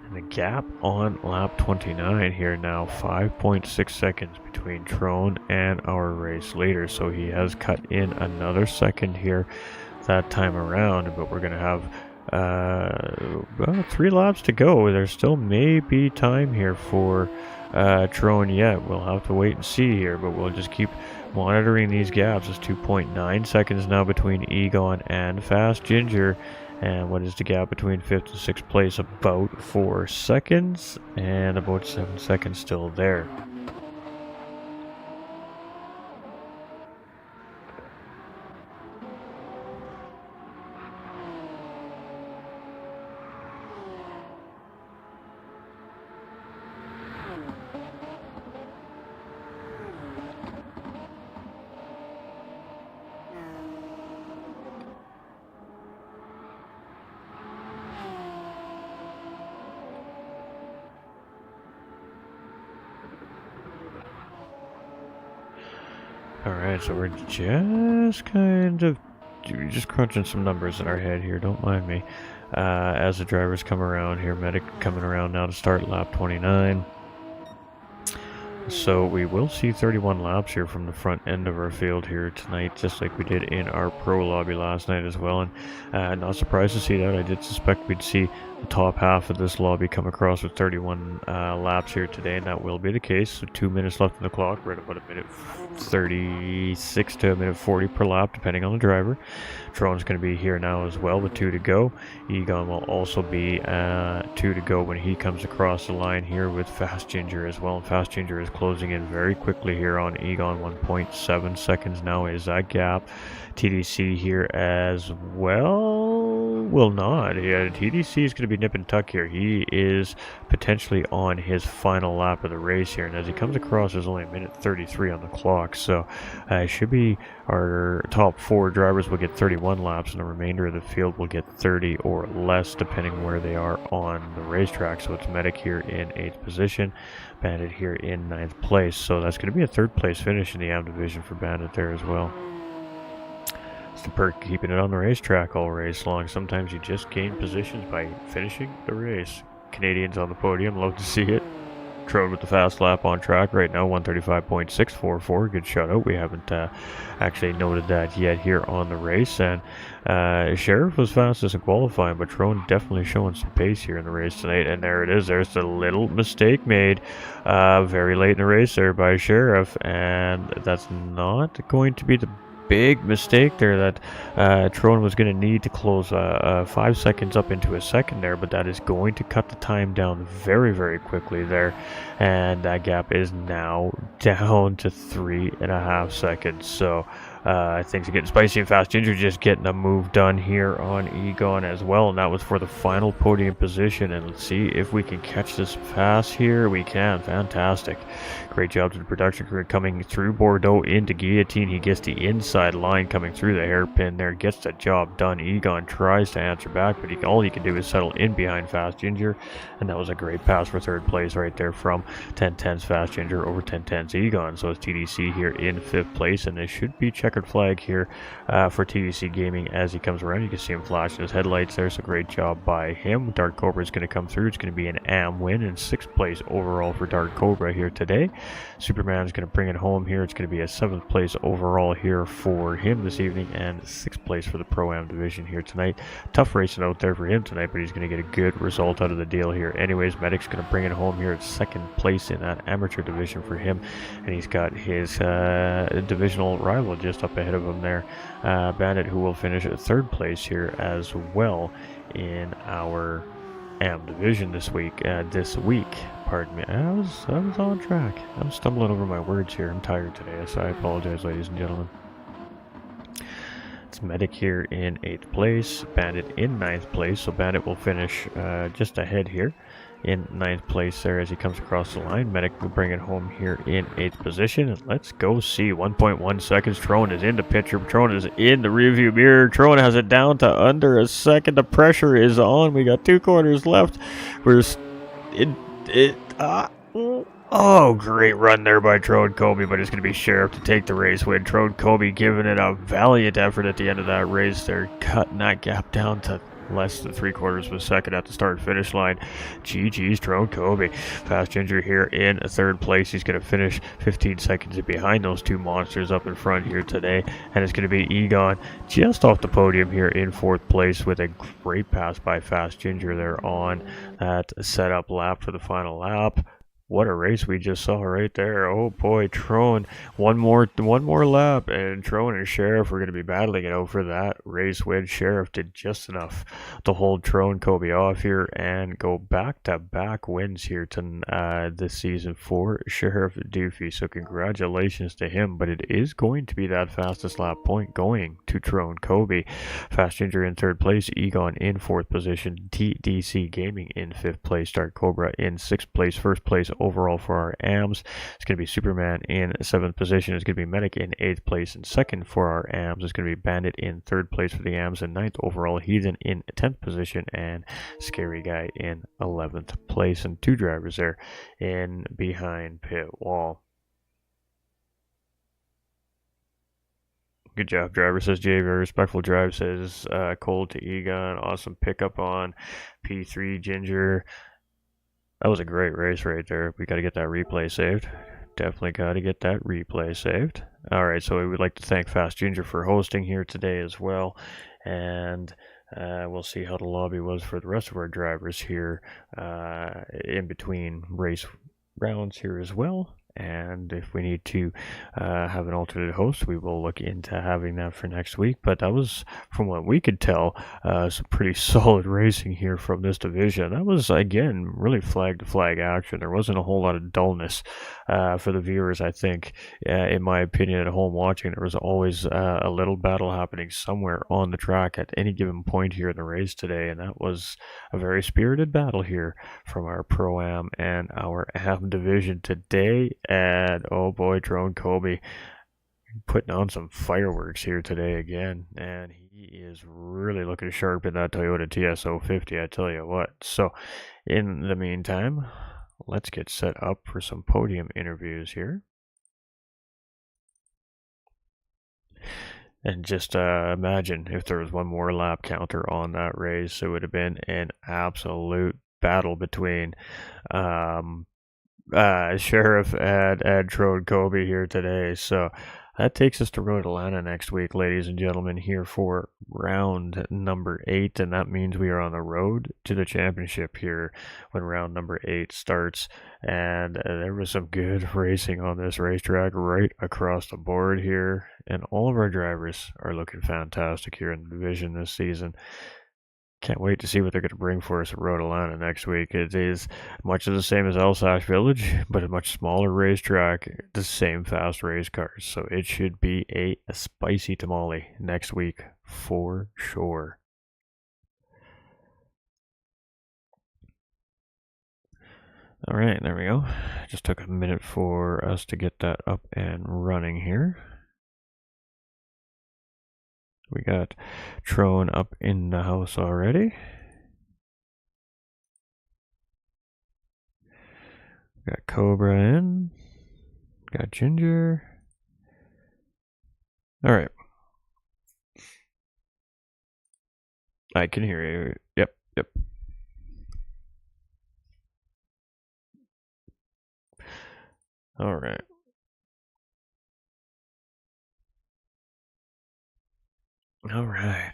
And the gap on lap 29 here now, 5.6 seconds between Trone and our race leader. So he has cut in another second here that time around, but we're going to have well, 3 laps to go. There still may be time here for Trone yet. We'll have to wait and see here, but we'll just keep monitoring these gaps. It's 2.9 seconds now between Egon and Fast Ginger. And what is the gap between 5th and 6th place? About 4 seconds, and about 7 seconds still there. Alright, so we're just crunching some numbers in our head here, don't mind me. As the drivers come around here, Medic coming around now to start lap 29. So we will see 31 laps here from the front end of our field here tonight, just like we did in our pro lobby last night as well. And not surprised to see that. I did suspect we'd see the top half of this lobby come across with 31 laps here today, and that will be the case. So 2 minutes left on the clock. We're at about a minute 36 to a minute 40 per lap, depending on the driver. Trone's going to be here now as well with 2 to go. Egon will also be 2 to go when he comes across the line here with Fast Ginger as well. And Fast Ginger is closing in very quickly here on Egon. 1.7 seconds now is that gap. TDC here as well will not. Yeah, TDC is going to be nip and tuck here. He is potentially on his final lap of the race here, and as he comes across, there's only a minute 33 on the clock. So it should be our top 4 drivers will get 31 laps, and the remainder of the field will get 30 or less, depending where they are on the racetrack. So it's Medic here in 8th position, Bandit here in 9th place. So that's going to be a 3rd place finish in the AM division for Bandit there as well. It's the perk keeping it on the racetrack all race long. Sometimes you just gain positions by finishing the race. Canadians on the podium, love to see it. Trode with the fast lap on track right now, 135.644. Good shout out. We haven't actually noted that yet here on the race. And Sheriff was fastest in qualifying, but Trone definitely showing some pace here in the race tonight. And there it is. There's the little mistake made very late in the race there by Sheriff. And that's not going to be the big mistake there that Trone was going to need to close 5 seconds up into a second there, but that is going to cut the time down very, very quickly there, and that gap is now down to 3.5 seconds. So things are getting spicy, and Fast Ginger just getting a move done here on Egon as well, and that was for the final podium position. And let's see if we can catch this pass here. We can. Fantastic. Great job to the production crew coming through Bordeaux into Guillotine. He gets the inside line coming through the hairpin there, gets the job done. Egon tries to answer back, but all he can do is settle in behind Fast Ginger, and that was a great pass for 3rd place right there from Ten Tenths Fast Ginger over Ten Tenths Egon. So it's TDC here in 5th place, and this should be checkered flag here for TDC Gaming as he comes around. You can see him flashing his headlights there, so great job by him. Dark Cobra is going to come through. It's going to be an AM win and 6th place overall for Dark Cobra here today. Superman is going to bring it home here. It's going to be a 7th place overall here for him this evening, and 6th place for the Pro-Am division here tonight. Tough racing out there for him tonight, but he's going to get a good result out of the deal here. Anyways, Medic's going to bring it home here at 2nd place in that amateur division for him, and he's got his divisional rival just just up ahead of him there. Bandit, who will finish at 3rd place here as well in our AM division this week. Pardon me. I was on track. I'm stumbling over my words here. I'm tired today, so I apologize, ladies and gentlemen. It's Medic here in 8th place, Bandit in 9th place, so Bandit will finish just ahead here in 9th place there as he comes across the line. Medic will bring it home here in 8th position, and let's go see. 1.1 seconds, Trone is in the picture, Trone is in the rearview mirror, Trone has it down to under a second, the pressure is on, we got 2 corners left, Oh, great run there by Trone Kobe, but it's going to be Sheriff to take the race win. Trone Kobe giving it a valiant effort at the end of that race. They're cutting that gap down to less than 3/4 of a second at the start-finish line. GG's Trone Kobe. Fast Ginger here in 3rd place. He's going to finish 15 seconds behind those 2 monsters up in front here today. And it's going to be Egon just off the podium here in 4th place with a great pass by Fast Ginger there on that setup lap for the final lap. What a race we just saw right there. Oh boy, Trone, one more lap, and Trone and Sheriff are going to be battling it out for that race win. Sheriff did just enough to hold Trone Kobe off here and go back-to-back wins here this season for Sheriff Doofy. So congratulations to him, but it is going to be that fastest lap point going to Trone Kobe. Fast Ginger in 3rd place, Egon in 4th position, TDC Gaming in 5th place, Dark Cobra in 6th place, 1st place overall for our AMs. It's going to be Superman in 7th position. It's going to be Medic in 8th place, and 2nd for our AMs. It's going to be Bandit in 3rd place for the AMs, and 9th overall. Heathen in 10th position, and Scary Guy in 11th place. And 2 drivers there in behind pit wall. Good job, driver, says Jay. Very respectful drive, says Cole to Egon. Awesome pickup on P3 Ginger. That was a great race right there. We got to get that replay saved. Definitely got to get that replay saved. All right, so we would like to thank Fast Ginger for hosting here today as well. And we'll see how the lobby was for the rest of our drivers here in between race rounds here as well. And if we need to have an alternate host, we will look into having that for next week. But that was, from what we could tell, some pretty solid racing here from this division. That was, again, really flag-to-flag action. There wasn't a whole lot of dullness for the viewers, I think. In my opinion, at home watching, there was always a little battle happening somewhere on the track at any given point here in the race today. And that was a very spirited battle here from our Pro-Am and our AM division today. And oh boy, Trone Kobe putting on some fireworks here today again, and he is really looking sharp in that Toyota TS050, I tell you what. So in the meantime, let's get set up for some podium interviews here. And just imagine if there was one more lap counter on that race, it would have been an absolute battle between Sheriff and Trone Kobe here today. So that takes us to Road Atlanta next week, ladies and gentlemen, here for round number 8, and that means we are on the road to the championship here when round number 8 starts. And there was some good racing on this racetrack right across the board here, and all of our drivers are looking fantastic here in the division this season. Can't wait to see what they're going to bring for us at Road Atlanta next week. It is much of the same as Alsace Village, but a much smaller racetrack, the same fast race cars. So it should be a spicy tamale next week for sure. All right, there we go. Just took a minute for us to get that up and running here. We got Trone up in the house already. Got Cobra in. Got Ginger. All right. I can hear you. Yep. All right. All right.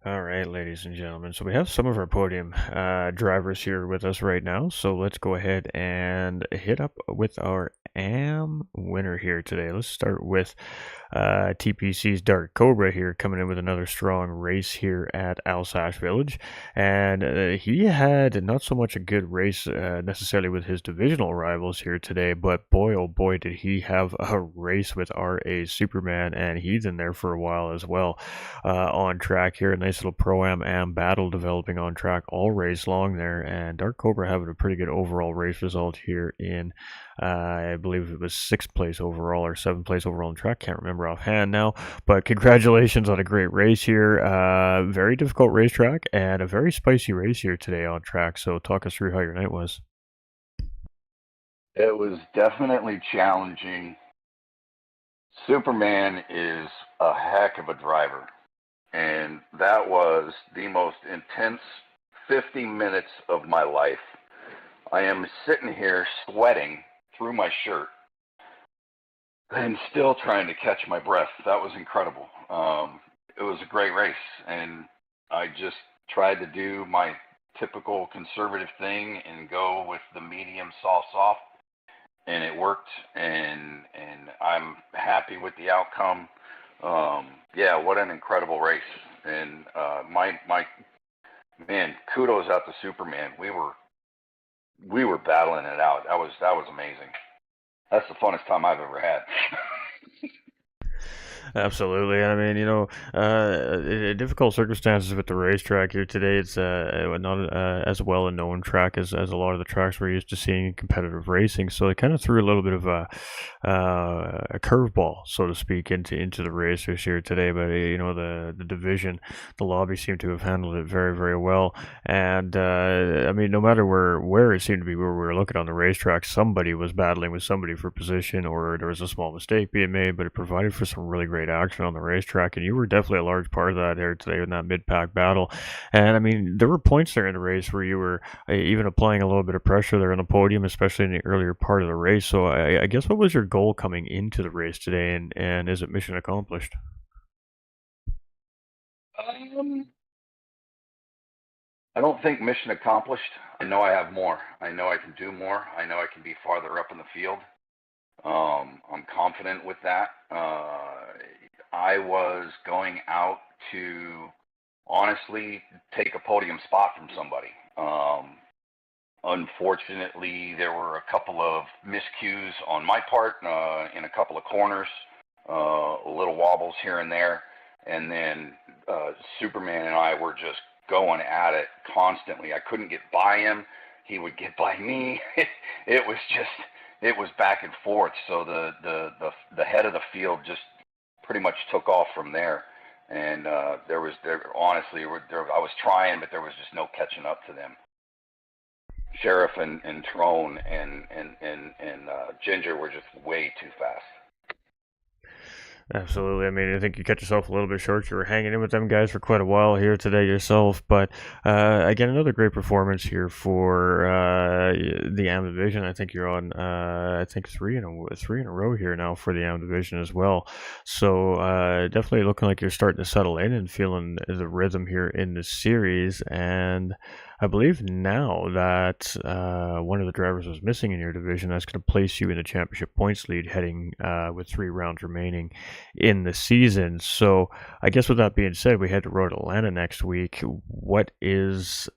All right, ladies and gentlemen. So we have some of our podium drivers here with us right now. So let's go ahead and hit up with our AM winner here today. Let's start with TPC's Dark Cobra here, coming in with another strong race here at Alsace Village. And he had not so much a good race necessarily with his divisional rivals here today, but boy, oh boy, did he have a race with RA Superman, and he's in there for a while as well on track here. A nice little Pro-Am battle developing on track all race long there, and Dark Cobra having a pretty good overall race result here in I believe it was 6th place overall or 7th place overall on track. Can't remember offhand now, but congratulations on a great race here. Very difficult racetrack and a very spicy race here today on track. So talk us through how your night was. It was definitely challenging. Superman is a heck of a driver, and that was the most intense 50 minutes of my life. I am sitting here sweating through my shirt and still trying to catch my breath. That was incredible. It was a great race, and I just tried to do my typical conservative thing and go with the medium soft, and it worked, and I'm happy with the outcome. Yeah, what an incredible race. And my man, kudos out to Superman. We were battling it out. That was amazing. That's the funnest time I've ever had. Absolutely. I mean, difficult circumstances with the racetrack here today. It's not as well a known track as a lot of the tracks we're used to seeing in competitive racing. So it kind of threw a little bit of a curveball, so to speak, into the racers here today. But the division, the lobby seemed to have handled it very, very well. And I mean, no matter where it seemed to be, where we were looking on the racetrack, somebody was battling with somebody for position, or there was a small mistake being made. But it provided for some really great action on the racetrack, and you were definitely a large part of that here today in that mid-pack battle. And I mean, there were points there in the race where you were even applying a little bit of pressure there on the podium, especially in the earlier part of the race. So I guess, what was your goal coming into the race today, and is it mission accomplished? I don't think mission accomplished. I know I have more. I know I can do more. I know I can be farther up in the field. I'm confident with that. I was going out to honestly take a podium spot from somebody. Unfortunately, there were a couple of miscues on my part in a couple of corners, little wobbles here and there, and then Superman and I were just going at it constantly. I couldn't get by him. He would get by me. It was back and forth. So the head of the field just pretty much took off from there. And honestly, I was trying, but there was just no catching up to them. Sheriff and Trone and Ginger were just way too fast. Absolutely. I mean, I think you cut yourself a little bit short. You were hanging in with them guys for quite a while here today yourself. But again, another great performance here for the AM division. I think you're on, I think three in a row here now for the AM division as well. So definitely looking like you're starting to settle in and feeling the rhythm here in the series. And I believe now that one of the drivers was missing in your division, that's going to place you in the championship points lead heading with 3 rounds remaining in the season. So I guess with that being said, we head to Road Atlanta next week. What is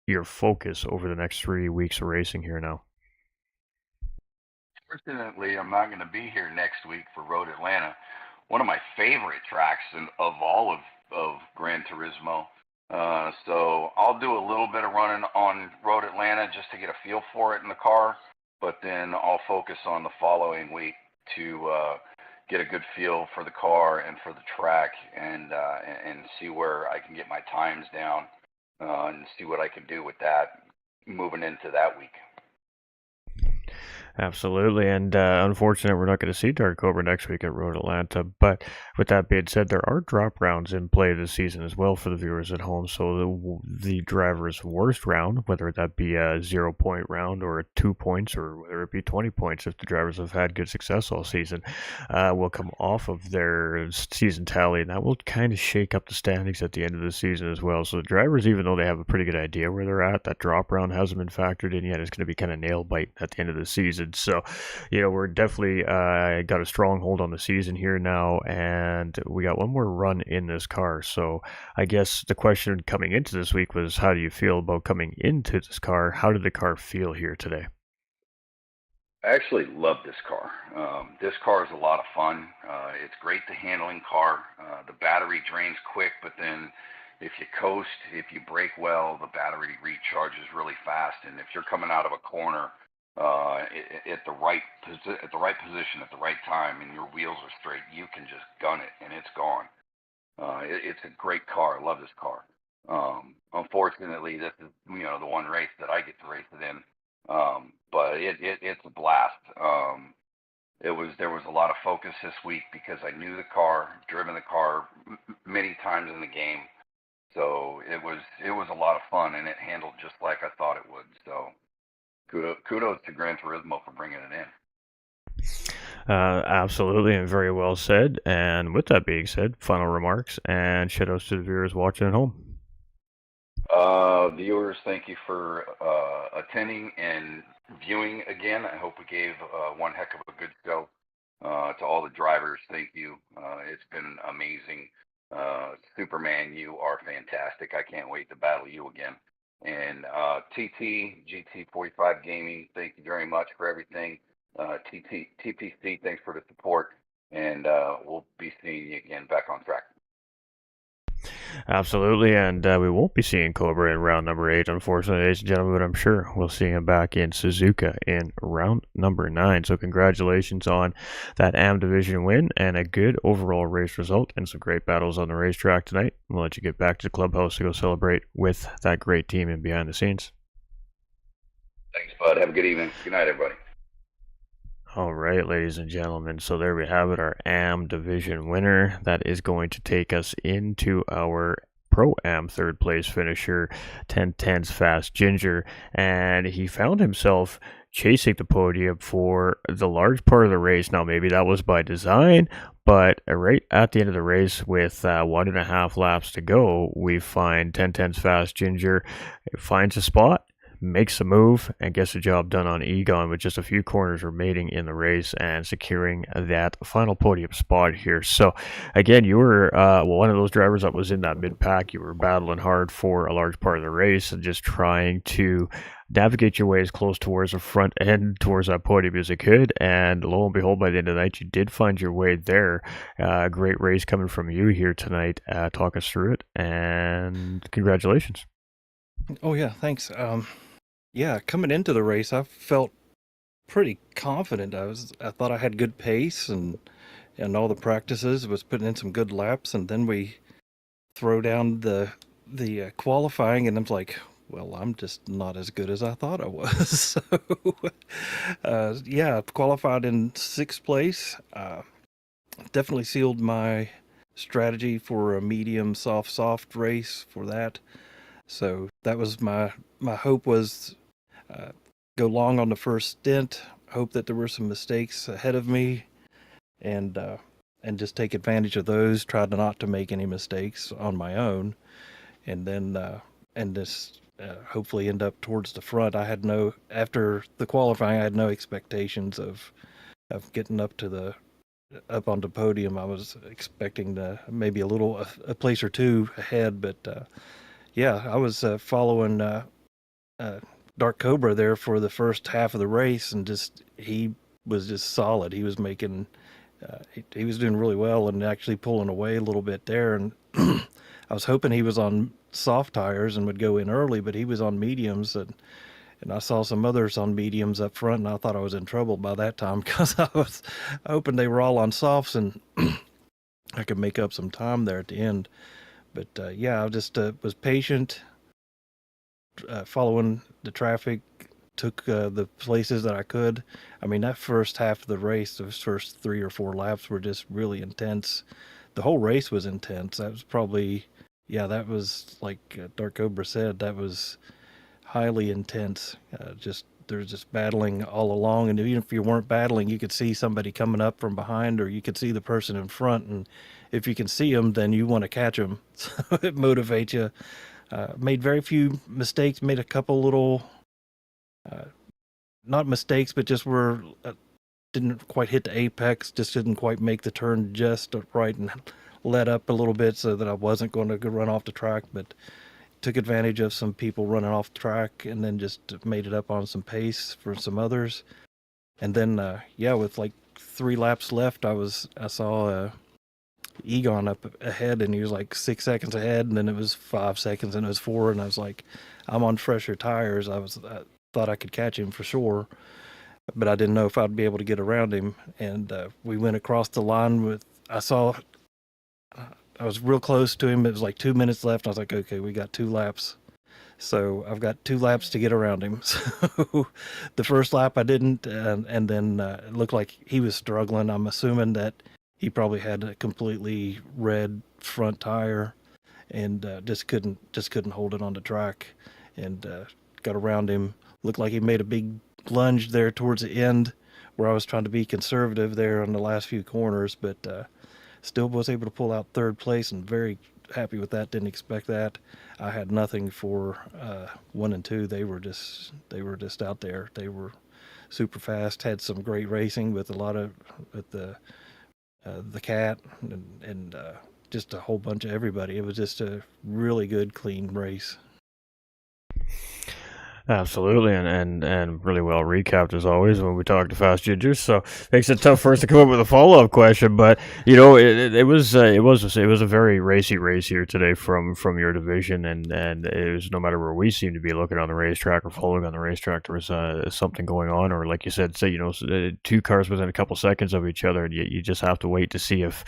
your focus over the next 3 weeks of racing here now? Fortunately, I'm not going to be here next week for Road Atlanta, one of my favorite tracks of all of Gran Turismo. So I'll do a little bit of running on Road Atlanta just to get a feel for it in the car, but then I'll focus on the following week to get a good feel for the car and for the track, and see where I can get my times down, and see what I can do with that moving into that week. Absolutely, and unfortunate we're not going to see Dark Cobra next week at Road Atlanta. But with that being said, there are drop rounds in play this season as well for the viewers at home. So the driver's worst round, whether that be a 0 point round or a 2 points, or whether it be 20 points, if the drivers have had good success all season, will come off of their season tally, and that will kind of shake up the standings at the end of the season as well. So the drivers, even though they have a pretty good idea where they're at, that drop round hasn't been factored in yet. It's going to be kind of nail bite at the end of the season. So, we're definitely got a strong hold on the season here now, and we got one more run in this car. So, I guess the question coming into this week was, how do you feel about coming into this car? How did the car feel here today? I actually love this car. This car is a lot of fun. It's great to handling car. The battery drains quick, but then if you coast, if you brake well, the battery recharges really fast. And if you're coming out of a corner at the right position at the right time, and your wheels are straight, you can just gun it, and it's gone. It's a great car. I love this car. Unfortunately, this is the one race that I get to race it in. But it's a blast. There was a lot of focus this week because I knew the car, driven the car many times in the game, so it was a lot of fun, and it handled just like I thought it would. So kudos to Gran Turismo for bringing it in. Absolutely, and very well said. And with that being said, final remarks and shout outs to the viewers watching at home. Viewers, thank you for attending and viewing again. I hope we gave one heck of a good show. To all the drivers, thank you. It's been amazing. Superman, you are fantastic. I can't wait to battle you again. And GT45 Gaming, thank you very much for everything. TPC, thanks for the support. And we'll be seeing you again back on track. Absolutely, and we won't be seeing Cobra in round number 8, unfortunately, ladies and gentlemen, but I'm sure we'll see him back in Suzuka in round number 9. So congratulations on that AM Division win and a good overall race result and some great battles on the racetrack tonight. We'll let you get back to the clubhouse to go celebrate with that great team and behind the scenes. Thanks, bud. Have a good evening. Good night, everybody. All right, ladies and gentlemen, so there we have it, our AM Division winner. That is going to take us into our Pro-Am third place finisher, Ten Tenths Fast Ginger, and he found himself chasing the podium for the large part of the race. Now, maybe that was by design, but right at the end of the race with 1.5 laps to go, we find Ten Tenths Fast Ginger finds a spot, makes a move, and gets the job done on Egon with just a few corners remaining in the race and securing that final podium spot here. So again, you were one of those drivers that was in that mid-pack. You were battling hard for a large part of the race and just trying to navigate your way as close towards the front end, towards that podium as you could, and lo and behold, by the end of the night, you did find your way there. Great race coming from you here tonight. Talk us through it, and congratulations. Oh yeah, thanks. Yeah, coming into the race, I felt pretty confident. I thought I had good pace and all the practices, was putting in some good laps, and then we throw down the qualifying, and I'm like, well, I'm just not as good as I thought I was. So yeah, qualified in 6th place. Definitely sealed my strategy for a medium soft race for that. So that was my hope was go long on the first stint, hope that there were some mistakes ahead of me, and just take advantage of those, try not to make any mistakes on my own, and then just hopefully end up towards the front. After the qualifying, I had no expectations of getting up on the podium. I was expecting to maybe a place or two ahead, but yeah, I was following Dark Cobra there for the first half of the race, and he was just solid. He was making, he was doing really well and actually pulling away a little bit there. And I was hoping he was on soft tires and would go in early, but he was on mediums, and I saw some others on mediums up front, and I thought I was in trouble by that time because I was hoping they were all on softs and I could make up some time there at the end. But yeah, I just was patient, following the traffic, took the places that I could. I mean, that first half of the race, those first 3 or 4 laps were just really intense. The whole race was intense. That was probably, yeah, that was like Dark Cobra said, that was highly intense. There's just battling all along, and even if you weren't battling, you could see somebody coming up from behind, or you could see the person in front, and if you can see them, then you want to catch them. So it motivates you. Made very few mistakes. Made a couple little, not mistakes, but just were didn't quite hit the apex. Just didn't quite make the turn just right, and let up a little bit so that I wasn't going to go run off the track, but took advantage of some people running off the track, and then just made it up on some pace for some others. And then, with like 3 laps left, I saw Egon up ahead, and he was like 6 seconds ahead, and then it was 5 seconds, and it was 4, and I was like, I'm on fresher tires. I thought I could catch him for sure, but I didn't know if I'd be able to get around him. And we went across the line I was real close to him. It was like 2 minutes left. I was like, okay, we got 2 laps. So I've got 2 laps to get around him. So the first lap I didn't, and then it looked like he was struggling. I'm assuming that he probably had a completely red front tire, and just couldn't hold it on the track, and got around him. Looked like he made a big lunge there towards the end, where I was trying to be conservative there on the last few corners, but still was able to pull out 3rd place, and very happy with that. Didn't expect that. I had nothing for 1 and 2. They were just out there. They were super fast. Had some great racing with the cat and just a whole bunch of everybody. It was just a really good, clean race. Absolutely, and really well recapped as always when we talk to Fast Gingers. So makes it tough for us to come up with a follow up question, but it was a very racy race here today from your division, and it was, no matter where we seem to be looking on the racetrack or following on the racetrack, there was something going on, or like you said, say 2 cars within a couple seconds of each other, and you just have to wait to see if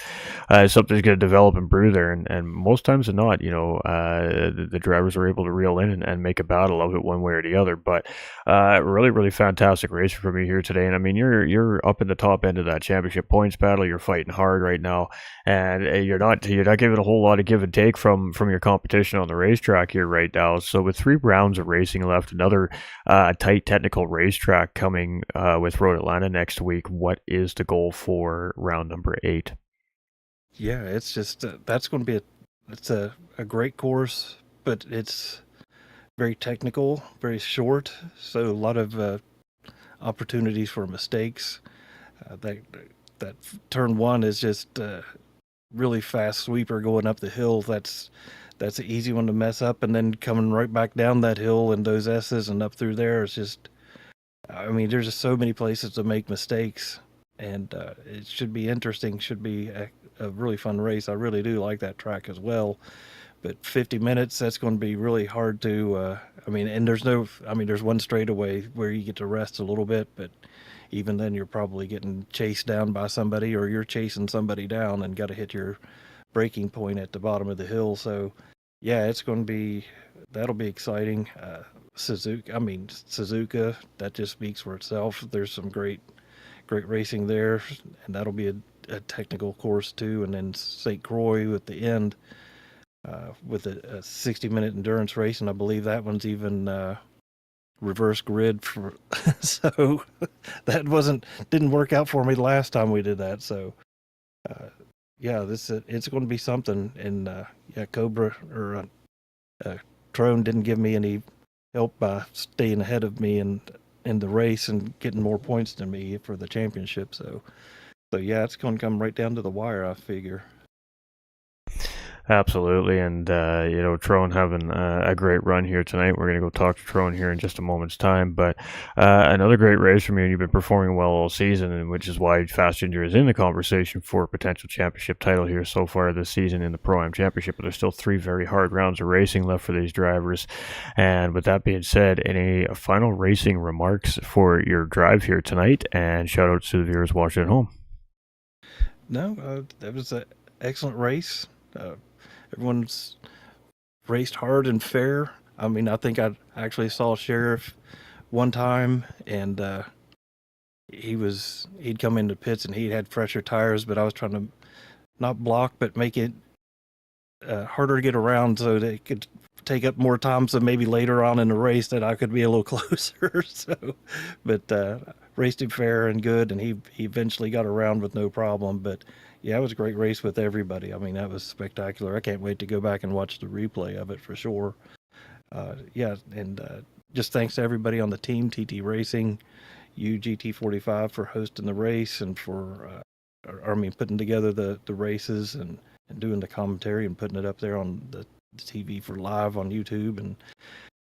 something's going to develop and brew there, and most times than not, the drivers were able to reel in and make a battle of it one way or the other. But really, really fantastic race from you here today. And I mean, you're up in the top end of that championship points battle. You're fighting hard right now, and you're not giving a whole lot of give and take from your competition on the racetrack here right now. So with 3 rounds of racing left, another tight technical racetrack coming with Road Atlanta next week. What is the goal for round number 8? Yeah, it's just that's going to be a great course, but it's very technical, very short, so a lot of opportunities for mistakes. That turn 1 is just really fast sweeper going up the hill. That's an easy one to mess up, and then coming right back down that hill and those S's and up through there is just, I mean, there's just so many places to make mistakes, and it should be interesting. Should be a really fun race. I really do like that track as well. But 50 minutes, that's going to be really hard to, and there's one straightaway where you get to rest a little bit, but even then you're probably getting chased down by somebody, or you're chasing somebody down and got to hit your braking point at the bottom of the hill. So yeah, that'll be exciting. Suzuka, that just speaks for itself. There's some great racing there, and that'll be a technical course too. And then St. Croix at the end, with a 60-minute endurance race, and I believe that one's even reverse grid for so that didn't work out for me the last time we did that. So it's going to be something. And Cobra or Trone didn't give me any help by staying ahead of me in the race and getting more points than me for the championship. So yeah, it's going to come right down to the wire, I figure. Absolutely, and Trone having a great run here tonight. We're going to go talk to Trone here in just a moment's time, but another great race from you, and you've been performing well all season, and which is why Fast Ginger is in the conversation for a potential championship title here so far this season in the Pro-Am Championship, but there's still 3 very hard rounds of racing left for these drivers. And with that being said, any final racing remarks for your drive here tonight, and shout out to the viewers watching at home? No, that was an excellent race. Everyone's raced hard and fair. I mean, I think I actually saw Sheriff one time, and he'd come into pits and he had fresher tires, but I was trying to not block but make it harder to get around so that it could take up more time, so maybe later on in the race that I could be a little closer. But raced him fair and good, and he eventually got around with no problem. But yeah, it was a great race with everybody. I mean, that was spectacular. I can't wait to go back and watch the replay of it for sure. Yeah, and just thanks to everybody on the team, TT Racing, you GT45 for hosting the race and for putting together the races and doing the commentary and putting it up there on the TV for live on YouTube,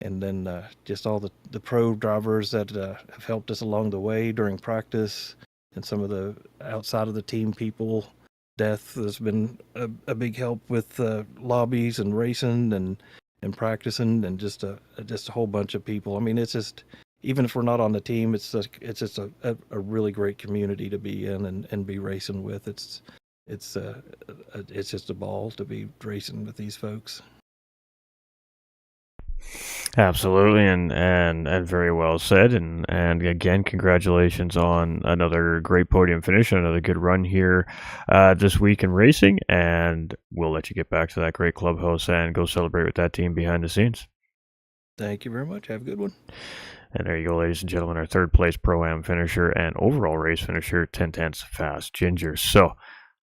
and then just all the pro drivers that have helped us along the way during practice, and some of the outside of the team people. Death has been a big help with lobbies and racing and practicing, and just a whole bunch of people. I mean, it's just, even if we're not on the team, it's just a really great community to be in and be racing with. It's just a ball to be racing with these folks. Absolutely, and very well said. And again, congratulations on another great podium finish, another good run here this week in racing. And we'll let you get back to that great clubhouse and go celebrate with that team behind the scenes. Thank you very much. Have a good one. And there you go, ladies and gentlemen, our third place Pro-Am finisher and overall race finisher, 10 Tenths Fast Ginger. So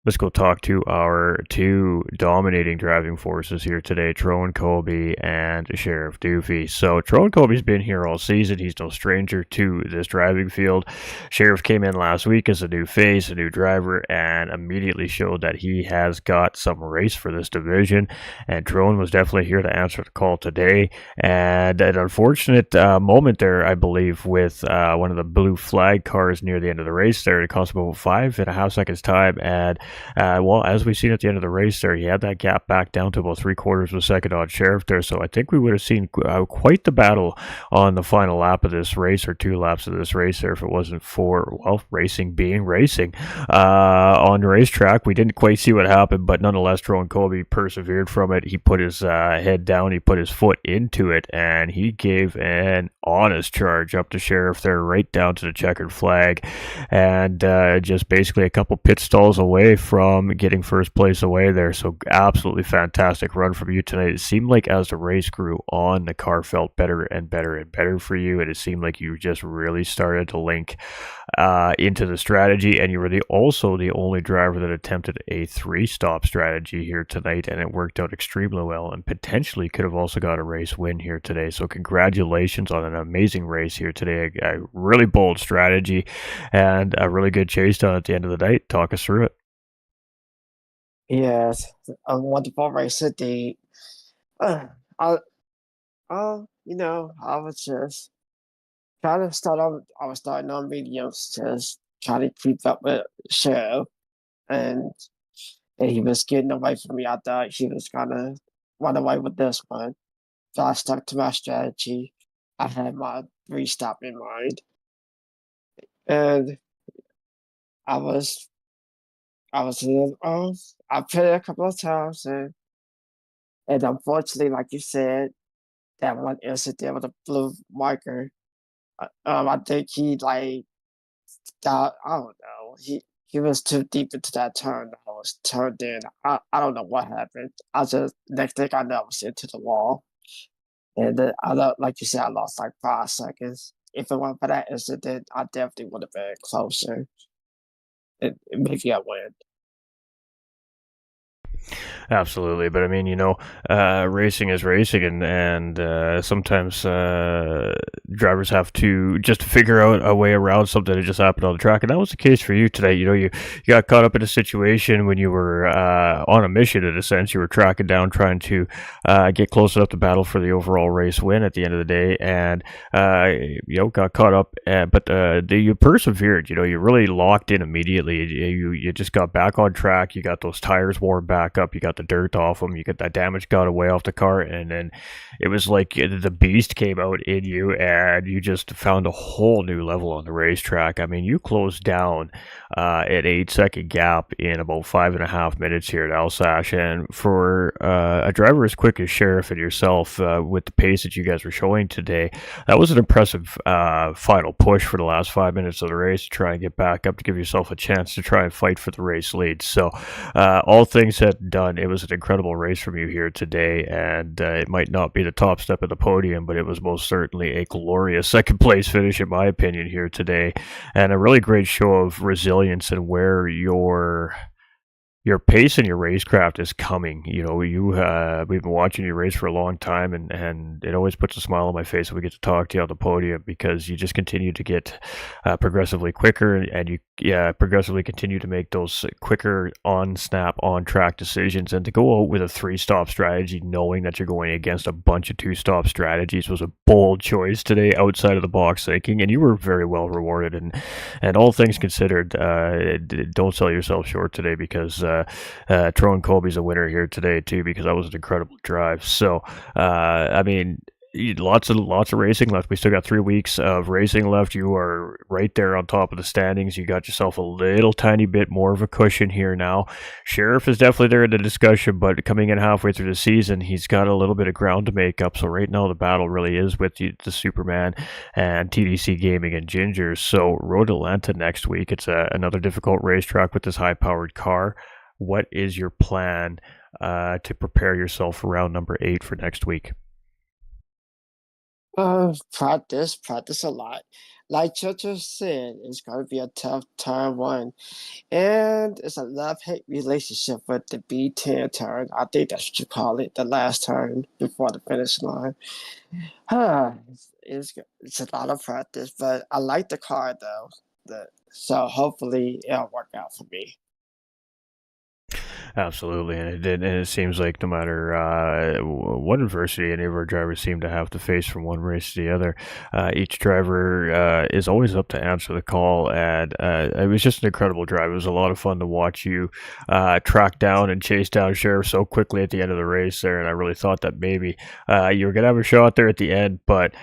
let's go talk to our two dominating driving forces here today, Tro and Colby and Sheriff Doofy. So Tro and Colby's been here all season. He's no stranger to this driving field. Sheriff came in last week as a new face, a new driver, and immediately showed that he has got some race for this division. And Tro was definitely here to answer the call today. And an unfortunate moment there, I believe, with one of the blue flag cars near the end of the race there. It cost him about 5.5 seconds time, and well, as we've seen at the end of the race there, he had that gap back down to about 3/4 of a second on Sheriff there. So I think we would have seen quite the battle on the final lap of this race, or 2 laps of this race there, if it wasn't for, well, racing being racing. On the racetrack, we didn't quite see what happened, but nonetheless, Tro and Colby persevered from it. He put his head down, he put his foot into it, and he gave an honest charge up to Sheriff there, right down to the checkered flag, and just basically a couple pit stalls away from getting first place away there. So absolutely fantastic run from you tonight. It seemed like as the race grew on, the car felt better and better and better for you, and it seemed like you just really started to link into the strategy, and you were also the only driver that attempted a 3-stop strategy here tonight, and it worked out extremely well, and potentially could have also got a race win here today. So congratulations on an amazing race here today, a really bold strategy, and a really good chase down at the end of the night. Talk us through it. Yes, a wonderful race indeed. I I was just trying to start on. I was starting on mediums, just trying to keep up with Sheriff, and he was getting away from me. I thought he was gonna run away with this one, so I stuck to my strategy. I had my 3-stop in mind, and I was I was I played it a couple of times, and unfortunately, like you said, that one incident with the blue marker, I think he like got, I don't know, he was too deep into that turn. I was turned in. I don't know what happened. I just, next thing I know, I was into the wall, and then like you said, I lost like 5 seconds. If it weren't for that incident, I definitely would have been closer, and maybe I win. Absolutely, but I mean, racing is racing, and sometimes drivers have to just figure out a way around something that just happened on the track, and that was the case for you today. You got caught up in a situation when you were on a mission, in a sense. You were tracking down, trying to get close enough to battle for the overall race win at the end of the day, and got caught up, but you persevered. You really locked in immediately. You just got back on track. You got those tires warmed back up. You got got the dirt off them, you get that damage got away off the car, and then it was like the beast came out in you, and you just found a whole new level on the racetrack. I mean, you closed down an 8-second gap in about 5.5 minutes here at Alsace, and for a driver as quick as Sheriff and yourself, with the pace that you guys were showing today, that was an impressive final push for the last 5 minutes of the race to try and get back up to give yourself a chance to try and fight for the race lead. So all things said and done, it was an incredible race from you here today, and it might not be the top step of the podium, but it was most certainly a glorious second place finish in my opinion here today, and a really great show of resilience and where your pace and your racecraft is coming. You know, we've been watching you race for a long time, and it always puts a smile on my face when we get to talk to you on the podium, because you just continue to get progressively quicker, and you progressively continue to make those quicker on-snap, on-track decisions. And to go out with a 3-stop strategy, knowing that you're going against a bunch of 2-stop strategies, was a bold choice today, outside of the box thinking, and you were very well rewarded. And all things considered, don't sell yourself short today, because Tron Colby's a winner here today too, because that was an incredible drive. So I mean, lots of racing left. We still got 3 weeks of racing left. You are right there on top of the standings. You got yourself a little tiny bit more of a cushion here now. Sheriff is definitely there in the discussion, but coming in halfway through the season, he's got a little bit of ground to make up. So right now the battle really is with the Superman and TDC Gaming and Ginger. So Road Atlanta next week. It's another difficult racetrack with this high-powered car. What is your plan to prepare yourself for round number 8 for next week? Practice a lot. Like Churchill said, it's going to be a tough turn 1. And it's a love-hate relationship with the B10 turn. I think that's what you call it, the last turn before the finish line. It's a lot of practice, but I like the car, though. So hopefully it'll work out for me. Absolutely, and it seems like no matter what adversity any of our drivers seem to have to face from one race to the other, each driver is always up to answer the call, and it was just an incredible drive. It was a lot of fun to watch you track down and chase down Sheriff so quickly at the end of the race there, and I really thought that maybe you were going to have a shot there at the end, but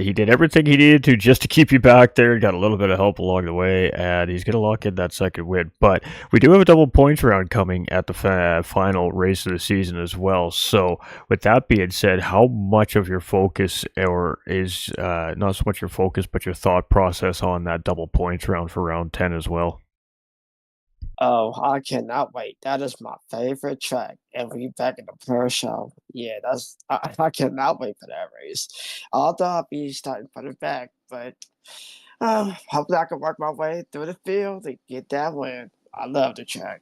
he did everything he needed to just to keep you back there. Got a little bit of help along the way, and he's going to lock in that second win. But we do have a double points round coming at the final race of the season as well. So with that being said, how much of your focus, or is not so much your focus, but your thought process on that double points round for round 10 as well? Oh, I cannot wait. That is my favorite track. And we back in the pro show. Yeah, I cannot wait for that race. Although I'll be starting from the back, but hopefully I can work my way through the field and get that win. I love the track.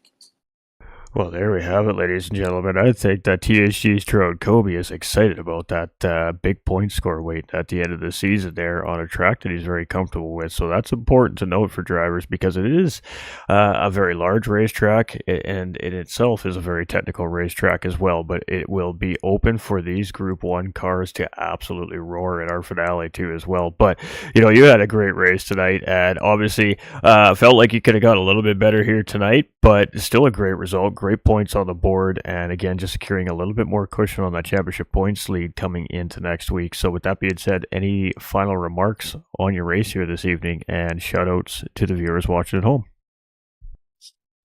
Well, there we have it, ladies and gentlemen. I think that THG's Tron Kobe is excited about that big point score waiting at the end of the season there on a track that he's very comfortable with. So that's important to note for drivers, because it is a very large racetrack, and in itself is a very technical racetrack as well. But it will be open for these Group 1 cars to absolutely roar in our finale too as well. But, you know, you had a great race tonight, and obviously felt like you could have got a little bit better here tonight, but still a great result. Great points on the board, and again, just securing a little bit more cushion on that championship points lead coming into next week. So with that being said, any final remarks on your race here this evening, and shout outs to the viewers watching at home?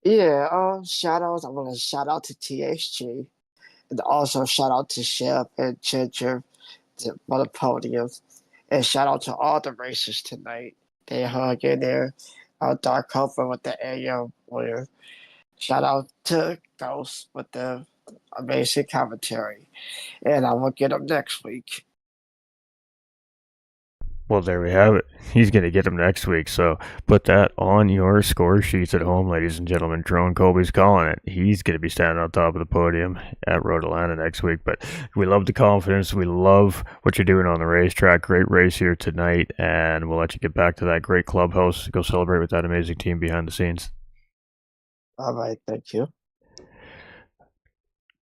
Yeah, shout outs. I want to shout out to THG, and also shout out to Shep and Ginger for the podium, and shout out to all the racers tonight. They hung in there. Dark Cover with the AM winner. Shout out to Ghost with the amazing commentary. And I will get him next week. Well, there we have it. He's going to get him next week. So put that on your score sheets at home, ladies and gentlemen. Drone Colby's calling it. He's going to be standing on top of the podium at Road Atlanta next week. But we love the confidence. We love what you're doing on the racetrack. Great race here tonight. And we'll let you get back to that great clubhouse. Go celebrate with that amazing team behind the scenes. All right. Thank you.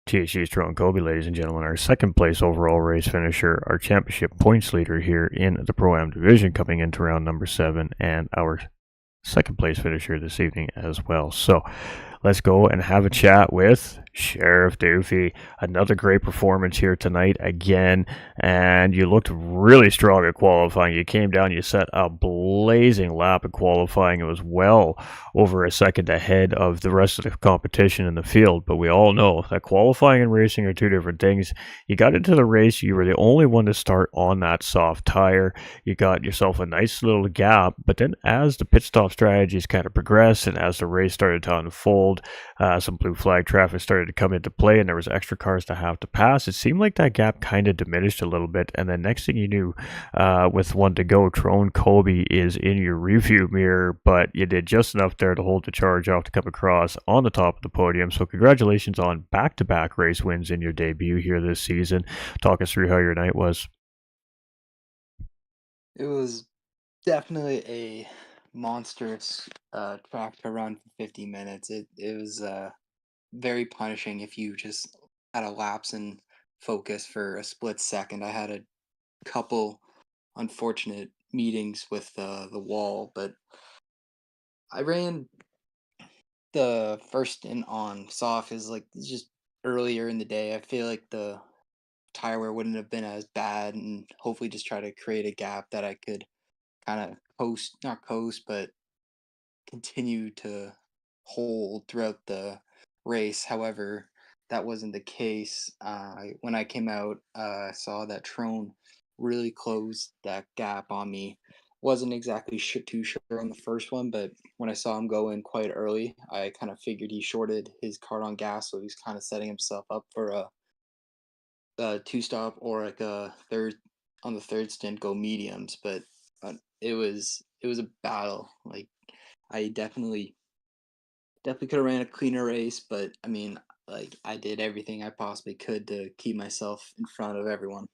THG's Tron Kobe, ladies and gentlemen, our second place overall race finisher, our championship points leader here in the Pro-Am division coming into round number 7, and our second place finisher this evening as well. So let's go and have a chat with Sheriff Doofy, another great performance here tonight again, and you looked really strong at qualifying. You came down, you set a blazing lap at qualifying. It was well over a second ahead of the rest of the competition in the field, but we all know that qualifying and racing are two different things. You got into the race, you were the only one to start on that soft tire. You got yourself a nice little gap, but then as the pit stop strategies kind of progressed and as the race started to unfold, some blue flag traffic started to come into play and there was extra cars to have to pass. It seemed like that gap kind of diminished a little bit, and then next thing you knew, with one to go, Trone Colby is in your review mirror, but you did just enough there to hold the charge off to come across on the top of the podium. So congratulations on back-to-back race wins in your debut here this season. Talk us through how your night was. It was definitely a monstrous track to run for 50 minutes. It was very punishing if you just had a lapse in focus for a split second. I had a couple unfortunate meetings with the wall, but I ran the first stint on soft is like just earlier in the day. I feel like the tire wear wouldn't have been as bad, and hopefully just try to create a gap that I could kind of not coast, but continue to hold throughout the race. However, that wasn't the case. When I came out, I saw that Trone really closed that gap on me. Wasn't exactly too sure on the first one, but when I saw him go in quite early, I kind of figured he shorted his card on gas, so he's kind of setting himself up for a two stop or like a third on the third stint go mediums. But it was a battle. Like I definitely could have ran a cleaner race, but I mean, like I did everything I possibly could to keep myself in front of everyone.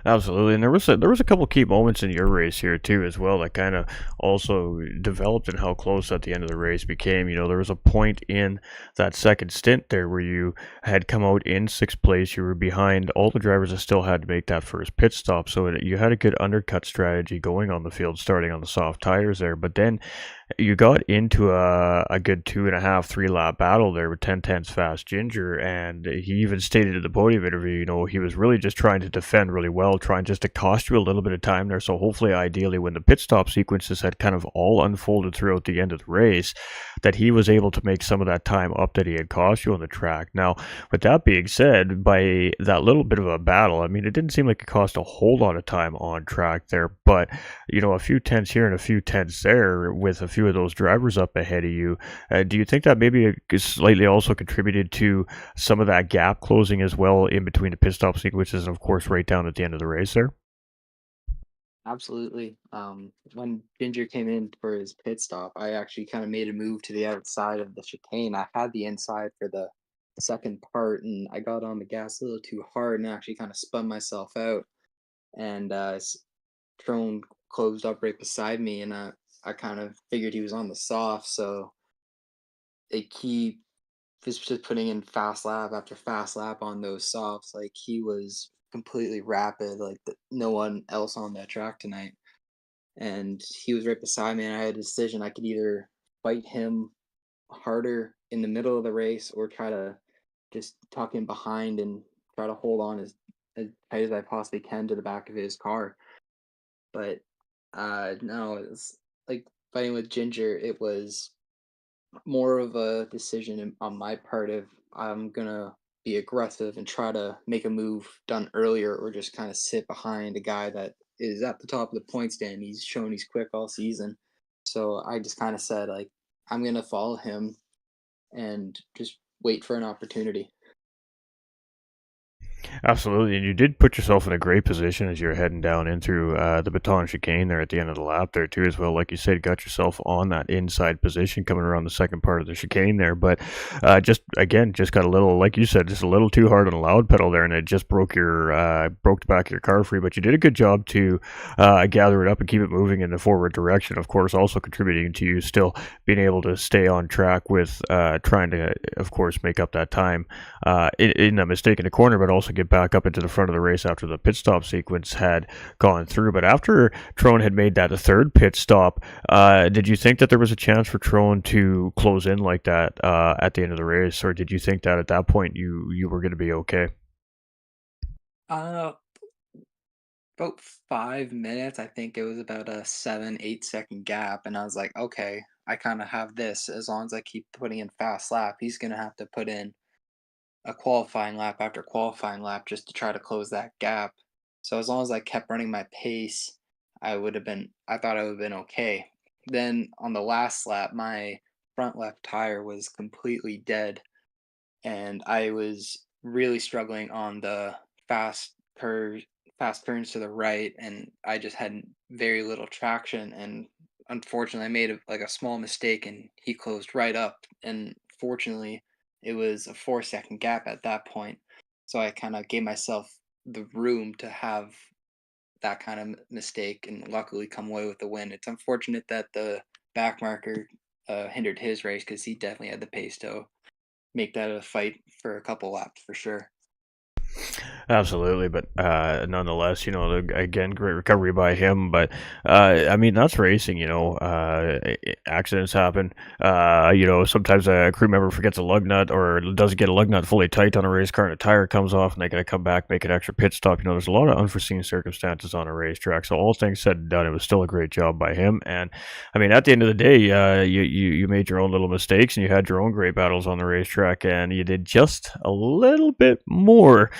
Absolutely, and there was a couple key moments in your race here too as well that kind of also developed in how close at the end of the race became. You know, there was a point in that second stint there where you had come out in sixth place. You were behind all the drivers that still had to make that first pit stop, so you had a good undercut strategy going on the field, starting on the soft tires there. But then you got into a good 2.5, 3 lap battle there with Ten Tenths Fast Ginger, and he even stated in the podium interview, you know, he was really just trying to defend really well, trying just to cost you a little bit of time there. So hopefully, ideally, when the pit stop sequences had kind of all unfolded throughout the end of the race, that he was able to make some of that time up that he had cost you on the track. Now, with that being said, by that little bit of a battle, I mean, it didn't seem like it cost a whole lot of time on track there, but, you know, a few tenths here and a few tenths there with a few of those drivers up ahead of you. Do you think that maybe slightly also contributed to some of that gap closing as well in between the pit stop sequences and, of course, right down at the end of the race there? Absolutely. When Ginger came in for his pit stop, I actually kind of made a move to the outside of the chicane. I had the inside for the second part, and I got on the gas a little too hard and actually kind of spun myself out. And Trone closed up right beside me, and I kind of figured he was on the soft, so he was just putting in fast lap after fast lap on those softs. Like he was completely rapid, like no one else on that track tonight. And he was right beside me, and I had a decision. I could either fight him harder in the middle of the race or try to just tuck him behind and try to hold on as tight as I possibly can to the back of his car. But no, it's like fighting with Ginger. It was more of a decision on my part if I'm gonna be aggressive and try to make a move done earlier, or just kind of sit behind a guy that is at the top of the point stand. He's shown he's quick all season, so I just kind of said like I'm gonna follow him and just wait for an opportunity. Absolutely, and you did put yourself in a great position as you're heading down into the Baton chicane there at the end of the lap there too as well. Like you said, got yourself on that inside position coming around the second part of the chicane there, but just got a little, like you said, just a little too hard on the loud pedal there, and it just broke the back of your car free. But you did a good job to gather it up and keep it moving in the forward direction. Of course, also contributing to you still being able to stay on track with trying to, of course, make up that time in a mistake in the corner, but also get get back up into the front of the race after the pit stop sequence had gone through. But after Trone had made that third pit stop, did you think that there was a chance for Trone to close in like that at the end of the race, or did you think that at that point you were going to be okay? Uh, about 5 minutes. I think it was about a 7, 8 second gap, and I was like, okay, I kind of have this. As long as I keep putting in fast lap, he's gonna have to put in a qualifying lap after qualifying lap just to try to close that gap. So as long as I kept running my pace, I thought I would have been okay. Then on the last lap, my front left tire was completely dead, and I was really struggling on the fast curve, fast turns to the right, and I just had very little traction. And unfortunately, I made like a small mistake, and he closed right up. And fortunately, it was a 4 second gap at that point, so I kind of gave myself the room to have that kind of mistake, and luckily come away with the win. It's unfortunate that the back marker hindered his race because he definitely had the pace to make that a fight for a couple laps for sure. Absolutely, but nonetheless, again, great recovery by him. But I mean, that's racing. Accidents happen. Sometimes a crew member forgets a lug nut or doesn't get a lug nut fully tight on a race car, and a tire comes off, and they got to come back, make an extra pit stop. There's a lot of unforeseen circumstances on a racetrack. So all things said and done, it was still a great job by him. And I mean, at the end of the day, you made your own little mistakes, and you had your own great battles on the racetrack, and you did just a little bit more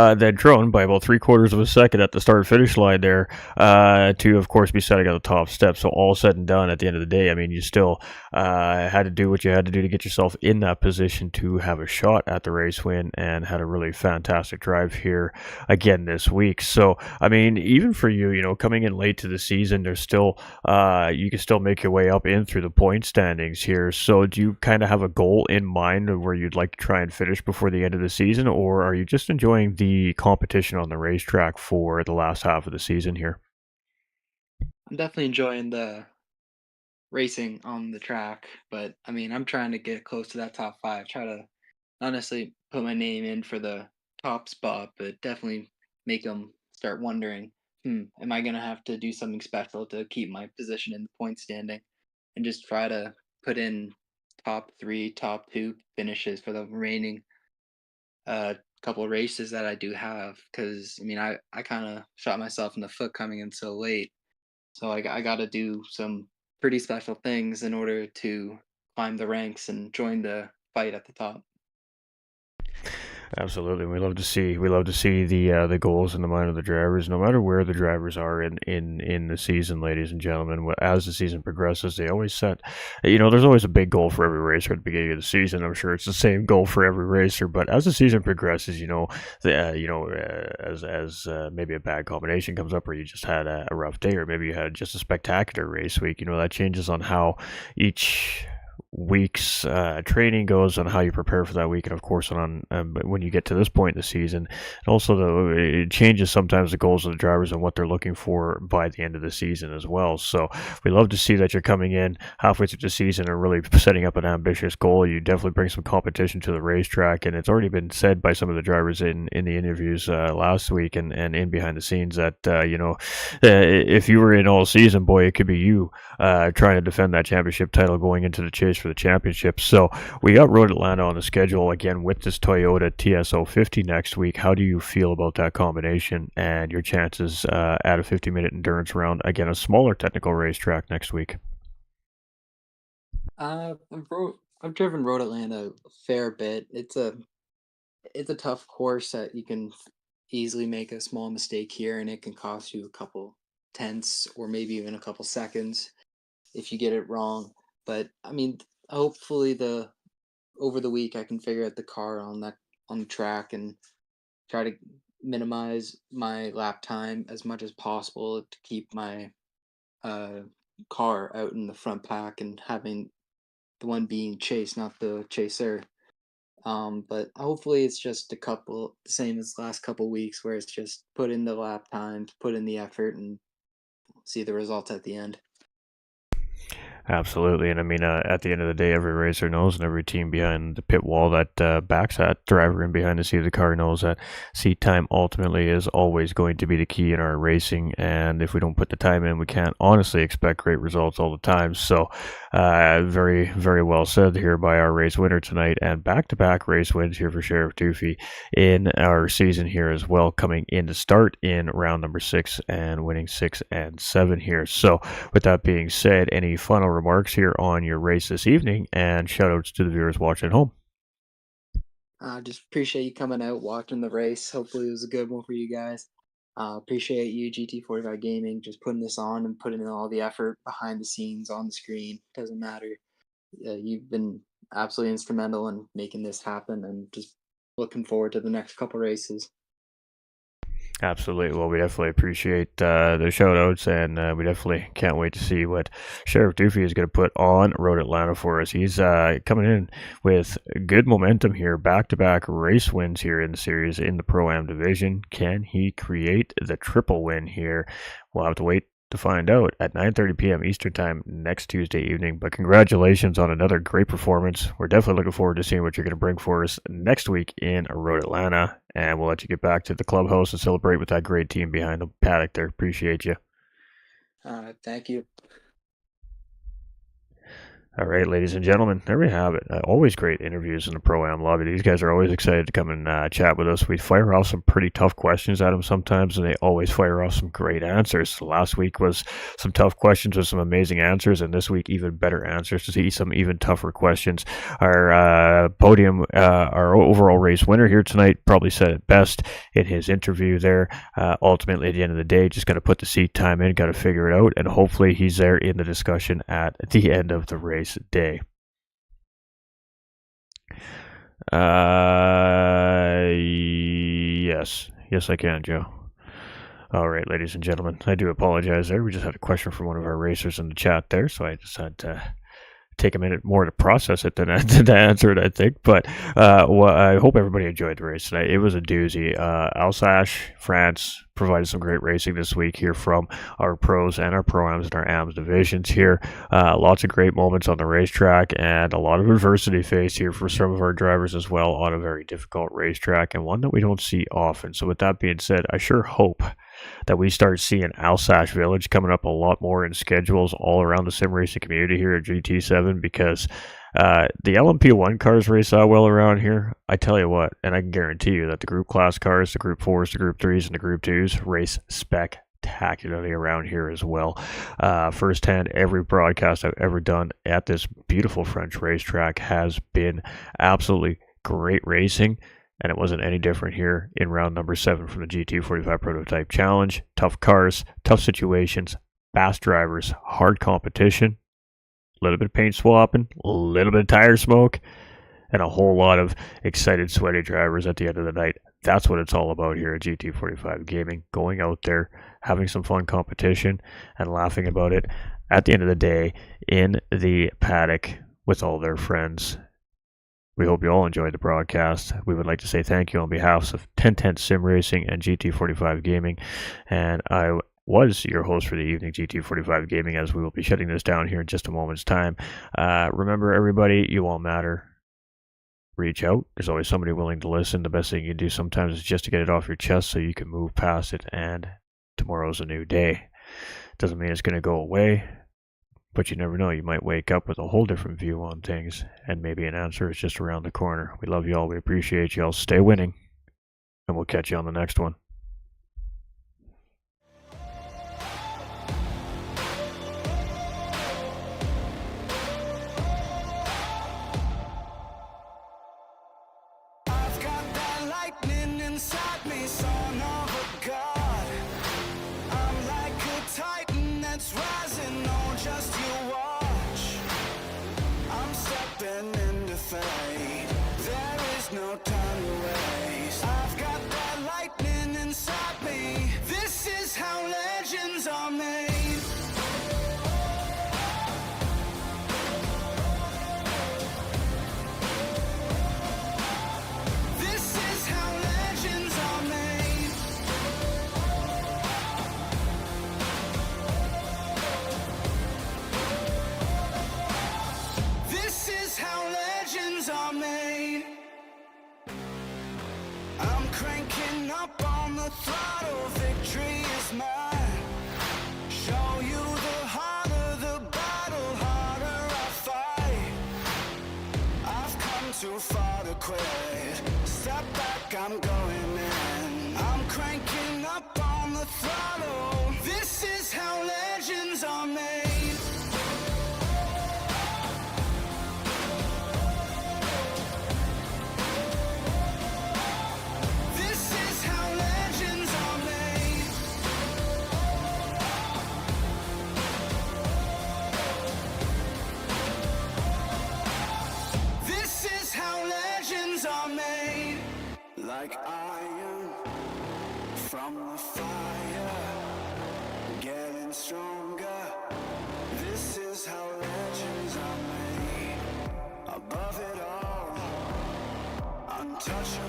than Drone by about 3/4 of a second at the start finish line there, to of course be setting at the top step. So all said and done, at the end of the day, I mean, you still had to do what you had to do to get yourself in that position to have a shot at the race win, and had a really fantastic drive here again this week. So I mean, even for you, coming in late to the season, there's still you can still make your way up in through the point standings here. So do you kind of have a goal in mind of where you'd like to try and finish before the end of the season, or are you just enjoying the competition on the racetrack for the last half of the season here? I'm definitely enjoying the racing on the track, but I mean, I'm trying to get close to that top five. Try to not necessarily put my name in for the top spot, but definitely make them start wondering, am I gonna have to do something special to keep my position in the point standing, and just try to put in top three, top two finishes for the remaining couple of races that I do have. Because I mean, I kind of shot myself in the foot coming in so late. So I got to do some pretty special things in order to climb the ranks and join the fight at the top. Absolutely, we love to see the goals in the mind of the drivers, no matter where the drivers are in the season, ladies and gentlemen. As the season progresses, they always set, there's always a big goal for every racer at the beginning of the season. I'm sure it's the same goal for every racer, but as the season progresses, as maybe a bad combination comes up, or you just had a rough day, or maybe you had just a spectacular race week, that changes on how each week's training goes, on how you prepare for that week, and of course on when you get to this point in the season. And also, though, it changes sometimes the goals of the drivers and what they're looking for by the end of the season as well. So we love to see that you're coming in halfway through the season and really setting up an ambitious goal. You definitely bring some competition to the racetrack, and it's already been said by some of the drivers in the interviews last week and in behind the scenes that if you were in all season, boy, it could be you trying to defend that championship title going into the chase for the championship. So we got Road Atlanta on the schedule again with this Toyota TSO50 next week. How do you feel about that combination and your chances at a 50-minute endurance round, again, a smaller technical racetrack next week? I've driven Road Atlanta a fair bit. It's a tough course that you can easily make a small mistake here, and it can cost you a couple tenths or maybe even a couple seconds if you get it wrong. But I mean, hopefully the over the week I can figure out the car on the track and try to minimize my lap time as much as possible to keep my uh, car out in the front pack and having the one being chased, not the chaser. But hopefully it's just the same as the last couple weeks, where it's just put in the lap times, put in the effort, and see the results at the end. Absolutely, and I mean, at the end of the day, every racer knows, and every team behind the pit wall that backs that driver in behind the seat of the car knows that seat time ultimately is always going to be the key in our racing. And if we don't put the time in, we can't honestly expect great results all the time. So, very, very well said here by our race winner tonight, and back-to-back race wins here for Sheriff Doofy in our season here as well, coming in to start in round number 6 and winning 6 and 7 here. So, with that being said, any final remarks here on your race this evening, and shout outs to the viewers watching at home? Just appreciate you coming out, watching the race. Hopefully it was a good one for you guys. Appreciate you, GT45 Gaming, just putting this on and putting in all the effort behind the scenes, on the screen. Doesn't matter. You've been absolutely instrumental in making this happen, and just looking forward to the next couple races. Absolutely. Well, we definitely appreciate the shout outs, and we definitely can't wait to see what Sheriff Doofy is going to put on Road Atlanta for us. He's coming in with good momentum here, back-to-back race wins here in the series in the Pro-Am division. Can he create the triple win here? We'll have to wait to find out at 9:30 p.m. Eastern Time next Tuesday evening. But congratulations on another great performance. We're definitely looking forward to seeing what you're going to bring for us next week in Road Atlanta. And we'll let you get back to the clubhouse and celebrate with that great team behind the paddock there. Appreciate you. Thank you. All right, ladies and gentlemen, there we have it. Always great interviews in the Pro-Am lobby. These guys are always excited to come and chat with us. We fire off some pretty tough questions at them sometimes, and they always fire off some great answers. So last week was some tough questions with some amazing answers, and this week even better answers to see some even tougher questions. Our podium, our overall race winner here tonight probably said it best in his interview there. Ultimately, at the end of the day, just got to put the seat time in, got to figure it out, and hopefully he's there in the discussion at the end of the race day. Yes I can, Joe. All right, ladies and gentlemen, I do apologize there. We just had a question from one of our racers in the chat there, so I just had to take a minute more to process it than to answer it, I think. But well, I hope everybody enjoyed the race tonight. It was a doozy. Alsace, France provided some great racing this week here from our pros and our pro-ams and our AMS divisions here. Lots of great moments on the racetrack, and a lot of adversity faced here for some of our drivers as well on a very difficult racetrack, and one that we don't see often. So with that being said, I sure hope that we start seeing Alsace Village coming up a lot more in schedules all around the sim racing community here at GT7, because the LMP1 cars race out well around here. I tell you what, and I can guarantee you that the group class cars, the group 4s, the group 3s, and the group 2s race spectacularly around here as well. Firsthand, every broadcast I've ever done at this beautiful French racetrack has been absolutely great racing. And it wasn't any different here in round number 7 from the GT45 Prototype Challenge. Tough cars, tough situations, fast drivers, hard competition, a little bit of paint swapping, a little bit of tire smoke, and a whole lot of excited, sweaty drivers at the end of the night. That's what it's all about here at GT45 Gaming. Going out there, having some fun competition, and laughing about it at the end of the day in the paddock with all their friends. We hope you all enjoyed the broadcast. We would like to say thank you on behalf of Ten Tenths Simracing and GT45 Gaming. And I was your host for the evening, GT45 Gaming, as we will be shutting this down here in just a moment's time. Remember, everybody, you all matter. Reach out. There's always somebody willing to listen. The best thing you can do sometimes is just to get it off your chest so you can move past it. And tomorrow's a new day. Doesn't mean it's going to go away. But you never know, you might wake up with a whole different view on things, and maybe an answer is just around the corner. We love you all, we appreciate you all. Stay winning, and we'll catch you on the next one. I've got that lightning inside me, son of a god. I'm like a titan that's rising, no, just you watch. I'm stepping into fate, there is no time to waste. I've got that lightning inside me, this is how legends are made. This is how legends are made. cranking up on the throttle, victory is mine. Show you the harder the battle, harder I fight. I've come too far to quit. Step back, I'm going in. I'm cranking up on the throttle. This is how legends are made. This is how legends are made. This is how legends are made. Like iron from the fire, getting stronger. This is how legends are made. Above it all, untouchable.